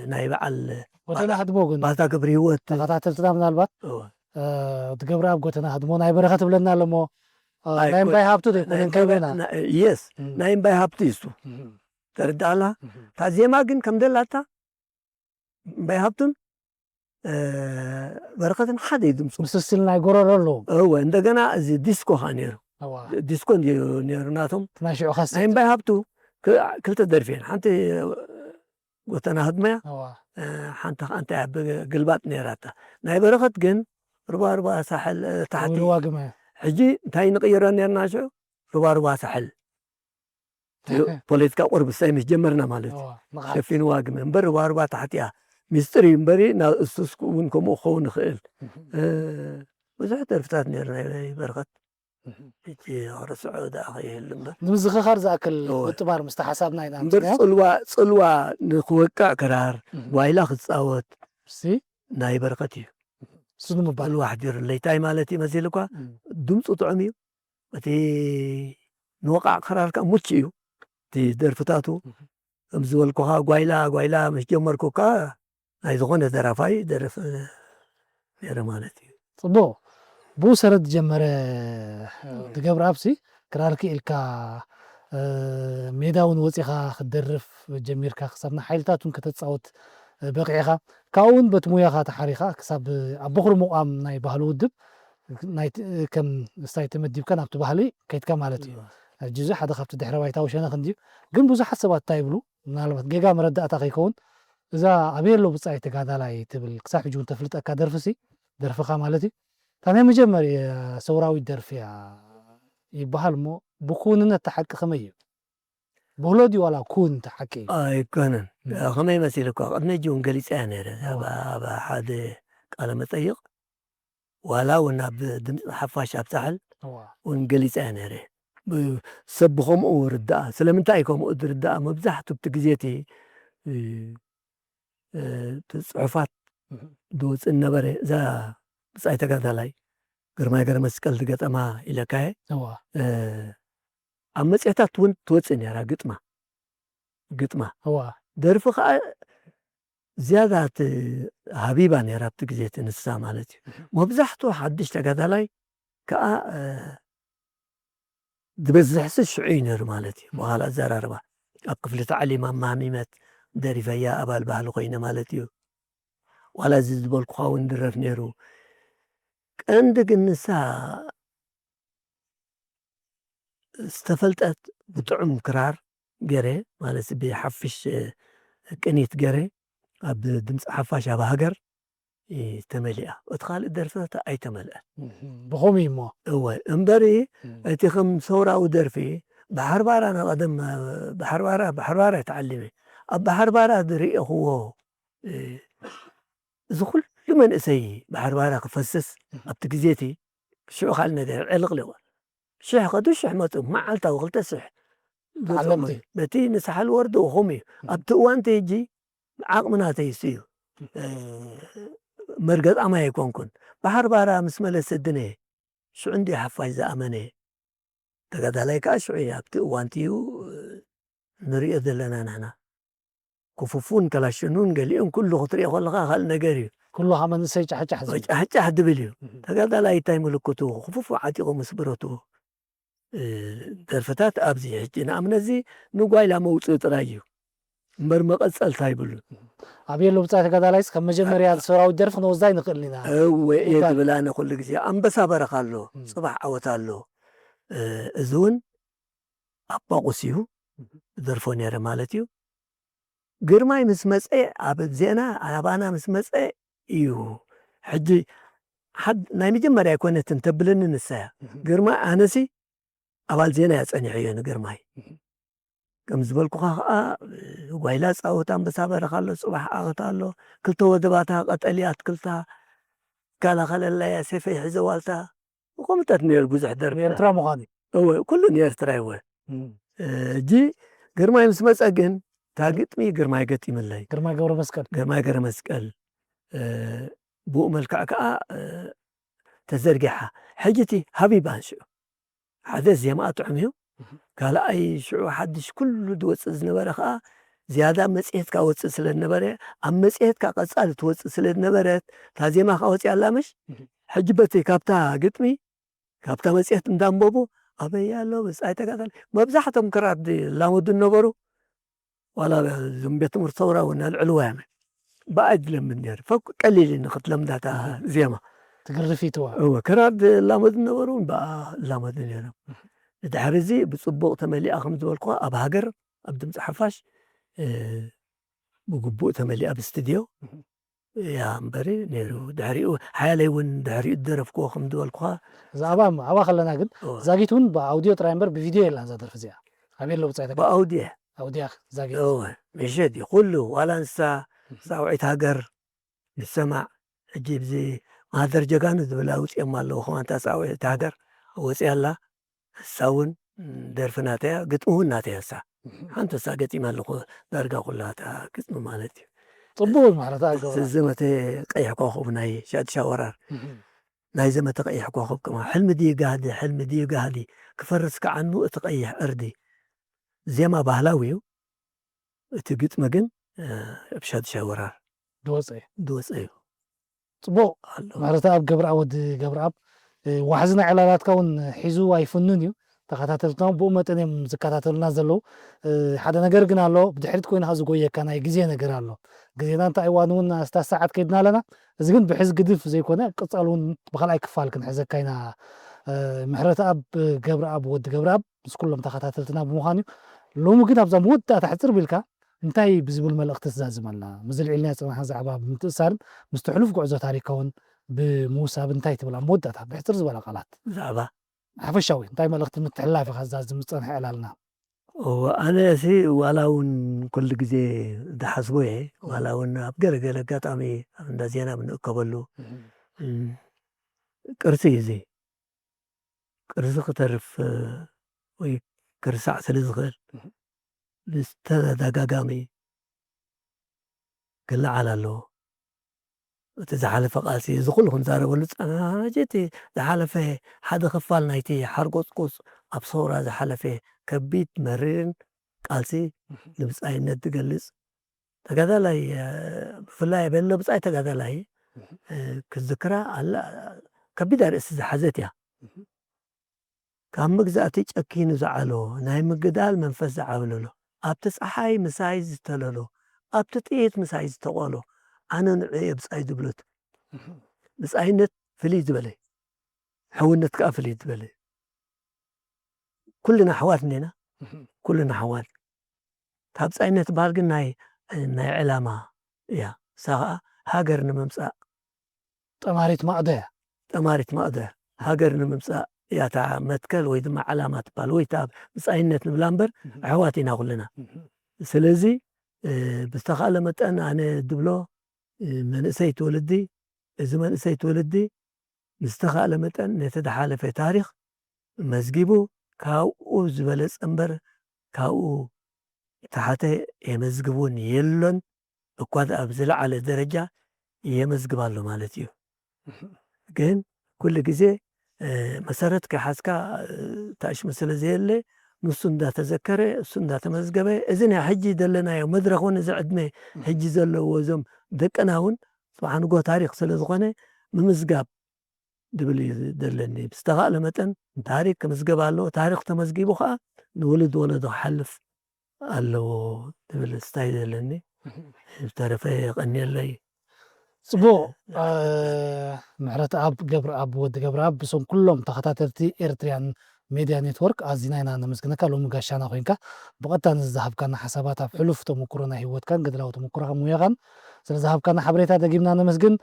S2: نايب على
S1: قلنا هاد موغن
S2: باتا كبري هو
S1: تقاطعت التدام نالبات تقبر أب قلنا هاد مو نايب رخت بلنا لمو نايم باي هابتو دي كونين كيبينا
S2: يس نايم باي هابتيستو ترد على تازيما جن كم دلاتا باي هابتون بركة حدا يدمسو
S1: مسلسلنا يقرر له
S2: هو عندنا زي ديسكو هانيرو ديسكو نيرناتهم
S1: ماشي خاص
S2: نايم باي هابتو كلتا درفين حتى قلت أنا هدمة حتى أنت قلبات نيراتا نايم بركة جن ربا ساحل تحتي حجي تاي نغير نيرناشو ربا ساحل ፖለቲካ ቁርብ ሳይ ምስ ጀመርና ማለት ሸፊን ዋግመ እምበር ዋርባ ታሕቲያ ሚስጥር እምበሪ ናብ እሱስኩ እውን ከምኡ ክኸውን ይኽእል ብዙሕ ደርፍታት ነርና በረኸት እቲ ክርስዖ ዳኣ ኸይህል እምበር
S1: ንምዝኽኻር ዝኣክል ቁጥባር ምስቲ ሓሳብና ኢና
S2: እምበር ፅልዋ ንክወቃዕ ክራር ጓይላ ክፃወት ናይ በረኸት እዩ
S1: እሱ ንምባል
S2: ፅልዋ ሓዲሩ ለይታይ ማለት እዩ መሲልኳ ድምፁ ጥዑም እዩ እቲ ንወቃዕ ክራርካ ሙች እዩ እቲ ደርፍታቱ ከም ዝበልኩኻ ጓይላ ምስ ጀመርኩካ ናይ ዝኾነ ደራፋይ ደርፍ ነይረ ማለት እዩ
S1: ፅቡቕ ብኡ ሰረት ጀመረ ትገብር ኣብሲ ክራር ክኢልካ ሜዳ እውን ወፂኻ ክደርፍ ጀሚርካ ክሳብ ናይ ሓይልታት እውን ከተፃወት በቂዕኻ ካብኡ እውን በቲ ሙያኻ ተሓሪኻ ክሳብ ኣብ በኩሪ ምቋም ናይ ባህሊ ውድብ ከም ስታይ ተመዲብካ ናብቲ ባህሊ ከይድካ ማለት እዩ ሕጂ እዚ ሓደ ካብቲ ድሕረ ባይታዊ ሸነኽ እንድዩ ግን ብዙሓት ሰባት እንታይ ይብሉ ምናልባት ጌጋ መረዳእታ ከይከውን እዛ ኣበየሎ ብፃይ ተጋዳላይ ትብል ክሳብ ሕጂ እውን ተፍልጠካ ደርፊሲ ደርፍኻ ማለት እዩ እታ ናይ መጀመርያ ሰውራዊት ደርፊ እያ ይበሃል እሞ ብኩንነት ተሓቂ ከመይ እዩ ብህሎ ድዩ ዋላ ኩን ተሓቂ እዩ
S2: ኣይኮነን ከመይ መሲልኳ ቅድሚ ሕጂ እውን ገሊፀ እያ ነይረ ኣብ ሓደ ቃለ መጠይቕ ዋላ እውን ኣብ ድምፂ ሓፋሽ ኣብ ሳሕል እውን ገሊፀ እያ ነይረ ሰብ ብከምኡ ርዳኣ ስለምንታይ ከምኡ ዝርዳኣ መብዛሕትኡ ብቲ ግዜ እቲ ፅሑፋት ዝወፅእ ነበረ እዛ ብፃይ ተጋዳላይ ግርማይ ገረ መስቀል ዝገጠማ ኢለካየ ኣብ መፅሄታት እውን ትወፅእ ነይራ ግጥማ ደርፊ ከዓ ዝያዳ ሃቢባ ነይራ ኣብቲ ግዜ ትንሳ ማለት እዩ መብዛሕትኡ ሓድሽ ተጋዳላይ ከዓ ዝበዝሕሲ ሽዑ እዩ ነይሩ ማለት እዩ በኋላ ኣዘራርባ ኣብ ክፍሊ ተዓሊማ ማሚመት ደሪፈያ ኣባል ባህሊ ኮይነ ማለት እዩ ዋላ እዚ ዝበልኩኻ እውን ድረፍ ነይሩ ቀንዲ ግን ንሳ ዝተፈልጠት ብጥዑም ክራር ገይረ ማለት ብሓፍሽ ቅኒት ገይረ ኣብ ድምፂ ሓፋሽ ኣብ ሃገር ተመሊኣ እቲ ካልእ ደርፍታት ኣይተመልአን
S1: ብኸመይ እሞ
S2: እወ እምበሪ እቲ ከም ሰውራዊ ደርፊ ባሕርባራ ንቐደም ባሕርባራ ተዓሊመ ኣብ ባሕርባራ ዝሪእኽዎ እዚ ኩሉ መንእሰይ ባሕርባራ ክፈስስ ኣብቲ ግዜ እቲ ሽዑ ካልእ ነገር ዕልቕሊቑ ሽሕ ከዱ ሽሕ መፁ መዓልታዊ 200 በቲ ንሳሓል ወርዲ ከምኡ እዩ ኣብቲ እዋን እቲ ሕጂ ዓቕምናተይስ እዩ መርገጣማ ኣይኮንኩን ባሕርባራ ምስ መለሰ ድነ ሽዑ እንዲ ሓፋሽ ዝኣመነ ተጋዳላይ ከዓ ሽዑ እዩ ኣብቲ እዋን እዩ ንሪኦ ዘለና ንሕና ክፉፉን ከላሽኑን ገሊኡን ኩሉ ክትሪኦ ከለካ ካልእ ነገር እዩ
S1: ኩሉ ከዓ መንእሰይ ጫሕጫሕ
S2: ድብል እዩ ተጋዳላይ እንታይ ምልክቱ ክፉፉ ዓጢቑ ምስ ብረቱ ደርፍታት ኣብዚ ሕጂ ንኣብነት እዚ ንጓይላ መውፅእ ጥራይ እዩ እምበር መቐፀልታ ይብሉ
S1: ኣበየሎ ብፃይ ተጋዳላይስ ከም መጀመርያ ሰውራዊት ደርፊ ክንወስዳ ንኽእል ኢና
S2: እየ ዝብላነ ኩሉ ግዜ ኣንበሳ በረኻ ኣሎ ፅባሕ ዓወት ኣሎ እዚ እውን ኣብ ጳቑስ እዩ ደርፎ ነይረ ማለት እዩ ግርማይ ምስ መፀ ኣብ ዜና ኣባና ምስ መፀ እዩ ሕጂ ናይ መጀመርያ ኣይኮነትን ተብለኒ ንሳያ ግርማይ ኣነሲ ኣባል ዜና ያፀኒዐ እዮ ንግርማይ ከም ዝበልኩኻ ከዓ ጓይላ ፃወት ኣንበሳ በረኻ ኣሎ ፅባሕ ዓወት ኣሎ ክልተ ወደባታ ቀጠልያ ኣትክልታ ካላኸለላያ ሰፈይ ሒዘ ዋልታ ከምታት ነይሩ ብዙሕ ደርፊ
S1: ኤርትራ ምዃኑ
S2: እወ ኩሉ ንኤርትራ እወ እጂ ግርማይ ምስ መፀ ግን እታ ግጥሚ ግርማይ ገጢምለይ
S1: ግርማይ ገብረ መስቀል
S2: ብኡ መልክዕ ከዓ ተዘርጊሓ ሕጂቲ ሃቢባ ንሽዑ ሓደ ዜማኣ ጥዑም እዩ ካልኣይ ሽዑ ሓድሽ ኩሉ ዝወፅእ ዝነበረ ከዓ ዝያዳ መፅሄትካ ወፅእ ስለ ዝነበረ ኣብ መፅሄትካ ቀፃሊ ትወፅእ ስለ ዝነበረት እታ ዜማኻ ወፂኣ ኣላመሽ ሕጂ በቲ ካብታ ግጥሚ ካብታ መፅሄት እንዳንበቡ ኣበያሎ ብፃይ ተጋዳላይ መብዛሕቶም ክራር ላመዱ ነበሩ ዋላ ዞም ቤት ትምህርቲ ሰውራውን ኣልዕልዋ ያመ ብኣድ ለምድ ነይሩ ቀሊል ንክትለምዳታ ዜማ
S1: ትግርፊትዋ
S2: ክራር ላመዱ ነበሩ በኣ ላመዱ ነይሮም ድሕሪ እዚ ብፅቡቕ ተመሊኣ ከም ዝበልኩ ኣብ ሃገር ኣብ ድምፂ ሓፋሽ ብግቡእ ተመሊኣ ብስትድዮ ያ እምበሪ ነይሩ ድሕሪኡ ሓያለይ እውን ድሕሪኡ ዝደረፍክዎ ከም ዝበልኩ
S1: እዛ ኣባ ከለና ግን ዛጊት እውን ብኣውድዮ ጥራይ እምበር ብቪድዮ የላን እዛ ደርፊ እዚኣ أبي لو بتصير
S2: بأودية
S1: أودي أخ زاجي
S2: مشيتي كله ولا انسى ساوعيت هاجر السمع اجيب زي ما هدر جاكانو دبلا وصي مالو خو انت ساوعيت هاجر وصي يلا ساون درفناتها قطمو ناتها سا انت سا قطي مالو درجه كلها تا قسم مالتي
S1: طبول معناتها قبل
S2: زمته قيح كوخب ناي شاد شاورار ناي زمته قيح كوخب كما حلم دي قاعد حلم دي قاعد كفرسك عنه تقيح اردي زي ما ባህላዊው እቲ ግጥሚ ግን ብሻድ ሻወራር ድወፀ እዩ
S1: ፅቡቕ ማለት ኣብ ገብረኣብ ወዲ ገብረኣብ ዋሕዝና ዕላላትካ እውን ሒዙ ኣይፍኑን እዩ ተኸታተልትና ብኡ መጠን እዮም ዝከታተሉና ዘለዉ ሓደ ነገር ግን ኣሎ ብድሕሪት ኮይንካ ዝጎየካ ናይ ግዜ ነገር ኣሎ ግዜና እንታይ እዋን እውን ስታት ሰዓት ከይድና ኣለና እዚ ግን ብሕዚ ግድፍ ዘይኮነ ቅፃል እውን ብካልኣይ ክፋል ክንሕዘካ ኢና ምሕረት ኣብ ገብረኣብ ወዲ ገብረኣብ ምስ ኩሎም ተኸታተልትና ብምዃኑ እዩ ሎሚ ግን ኣብዛ መወዳእታ ሕፅር ቢልካ እንታይ ብዝብል መልእኽቲ ትዛዝመልና ምዝልዒልና ፅናሓ ዛዕባ ብምትእሳርን ምስ ትሕሉፍ ጉዕዞ ታሪካውን ብምውሳብ እንታይ ትብላ መወዳእታ ብሕፅር ዝበላ ቃላት
S2: ዛዕባ
S1: ሓፈሻዊ እንታይ መልእኽቲ ምትሕልላፍ ኢኻ ዝዛዝም ዝፀንሐ ዕላልና
S2: ኣነ እሲ ዋላ እውን ኩሉ ግዜ ዝሓስቦ እየ ዋላ እውን ኣብ ገለገለ ኣጋጣሚ ኣብ እንዳ ዜና ብንእከበሉ ቅርሲ እዩ እዚ ቅርሲ ክተርፍ ወይ ክርሳዕ ስለ ዝኽእል ብተደጋጋሚ ክለዓል ኣለዎ እቲ ዝሓለፈ ቃልሲ እዚ ኩሉ ክንዛረበሉ ፀናጀቲ ዝሓለፈ ሓደ ክፋል ናይቲ ሓርቆፅቆፅ ኣብ ሰውራ ዝሓለፈ ከቢድ መሪርን ቃልሲ ንብፃይነት ትገልፅ ተጋዳላይ ብፍላይ በሎ ብፃይ ተጋዳላይ ክዝክራ ኣላ ከቢድ ኣርእስቲ ዝሓዘት እያ ካብ ምግዛእቲ ጨኪኑ ዝዓሎ ናይ ምግዳል መንፈስ ዝዓብለሎ ኣብቲ ፀሓይ ምሳይ ዝተለሎ ኣብቲ ጥይት ምሳይ ዝተቆሎ ኣነ ንዕየ ብፃይ ዝብሎት ብፃይነት ፍልይ ዝበለ ሕውነት ከዓ ፍልይ ዝበለ ኩልና ኣሕዋት እኒና ኩልና ኣሕዋት ካብ ብፃይነት በሃል ግን ናይ ዕላማ እያ እሳ ከዓ ሃገር ንምምፃእ
S1: ጠማሪት ማዕዶ እያ
S2: ጠማሪት ማዕዶ እያ ሃገር ንምምፃእ እያ እታ መትከል ወይ ድማ ዓላማ ትበሃል ወይ ታ ብፃይነት ንብላ እምበር ኣሕዋት ኢና ኩልና ስለዚ ብዝተኻእለ መጠን ኣነ ድብሎ መንእሰይ ትወልዲ እዚ መንእሰይ ትወልዲ ብዝተኻእለ መጠን ነቲ ዝሓለፈ ታሪክ መዝጊቡ ካብኡ ዝበለፀ እምበር ካብኡ ታሕተ የመዝግቡን የሎን እኳ ኣብ ዝለዓለ ደረጃ የመዝግብ ኣሎ ማለት እዩ ግን ኩሉ ግዜ መሰረት ከይሓዝካ ታእሽሙ ስለ ዘየለ ንሱ እንዳተዘከረ እሱ እንዳተመዝገበ እዚ ናይ ሕጂ ዘለናዮ መድረክ እውን እዚ ዕድመ ሕጂ ዘለዎ እዞም ደቅና እውን ስብሓንጎ ታሪክ ስለ ዝኾነ ምምዝጋብ ድብል እዩ ዘለኒ ብዝተኻእለ መጠን ታሪክ ክምዝገብ ኣለዎ ታሪክ ተመዝጊቡ ከዓ ንውሉድ ወለዶ ክሓልፍ ኣለዎ ድብል ስታይ ዘለኒ ዝተረፈ ቀኒየለይ
S1: ፅቡቕ ምሕረት ኣብ ገብረኣብ ወዲ ገብረኣብ ብሶም ኩሎም ተኸታተልቲ ኤርትርያን ሚድያ ኔትወርክ ኣዝና ኢና ነመስግነካ ሎሚ ጋሻና ኮይንካ ብቐጥታ ንዝሃብካና ሓሳባት ኣብ ሕሉፍ ተመክሮ ናይ ሂወትካን ገድላዊ ተመክሮኻ ሙያኻን ስለ ዝሃብካና ሓበሬታ ደጊምና ነመስግን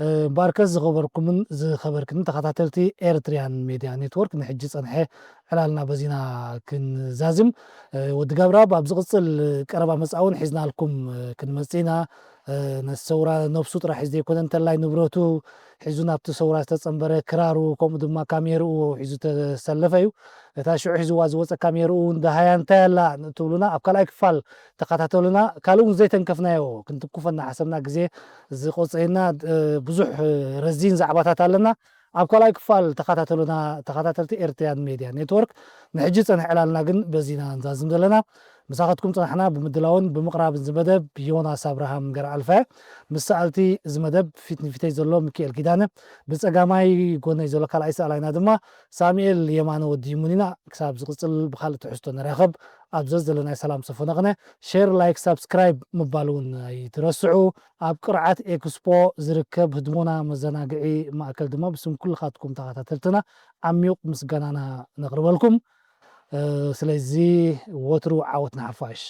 S1: እምበኣርከስ ዝኸበርኩምን ዝኸበርክንን ተኸታተልቲ ኤርትርያን ሚድያ ኔትወርክ ንሕጂ ፀንሐ ዕላልና በዚና ክንዛዝም ወዲ ገብረኣብ ኣብ ዝቕፅል ቀረባ መፃውን ሒዝናልኩም ክንመፅእ ኢና ነቲ ሰውራ ነብሱ ጥራሕ ሒዙ ዘይኮነ እንተላይ ንብረቱ ሒዙ ናብቲ ሰውራ ዝተፀንበረ ክራሩ ከምኡ ድማ ካሜርኡ ሒዙ ተሰለፈ እዩ እታ ሽዑ ሒዝዋ ዝወፀ ካሜርኡ እንዳሃያ እንታይ ኣላ ትብሉና ኣብ ካልኣይ ክፋል ተኸታተሉና ካልእ እውን ዘይተንከፍናዮ ክንትኩፈና ሓሰብና ግዜ ዝቆፀየና ብዙሕ ረዚን ዛዕባታት ኣለና ኣብ ካልኣይ ክፋል ተኸታተሉና ተኸታተልቲ ኤርትርያን ሚድያ ኔትወርክ ንሕጂ ፀንሐ ዕላልና ግን በዚና ንዛዝም ዘለና ምሳኻትኩም ፀናሕና ብምድላውን ብምቕራብን ዝመደብ ዮናስ ኣብርሃም ገርኣልፈ ምስ ሰኣልቲ እዚ መደብ ፊት ንፊተይ ዘሎ ሚካኤል ኪዳነ ብፀጋማይ ጎነይ ዘሎ ካልኣይ ሰኣላይና ድማ ሳሙኤል የማነ ወዲ ይሙን ኢና ክሳብ ዝቕፅል ብካልእ ትሕዝቶ ንራኸብ ኣብ ዘለናይ ሰላም ሰፈነቕነ ሼር ላይክ ሳብስክራይብ ምባል እውን ኣይትረስዑ ኣብ ቅርዓት ኤክስፖ ዝርከብ ህድሞና መዘናግዒ ማእከል ድማ ብስም ኩልኻትኩም ተኸታተልትና ዓሚቕ ምስጋናና ነቕርበልኩም ስለዚ ወትሩ ዓወትና ሓፋሽ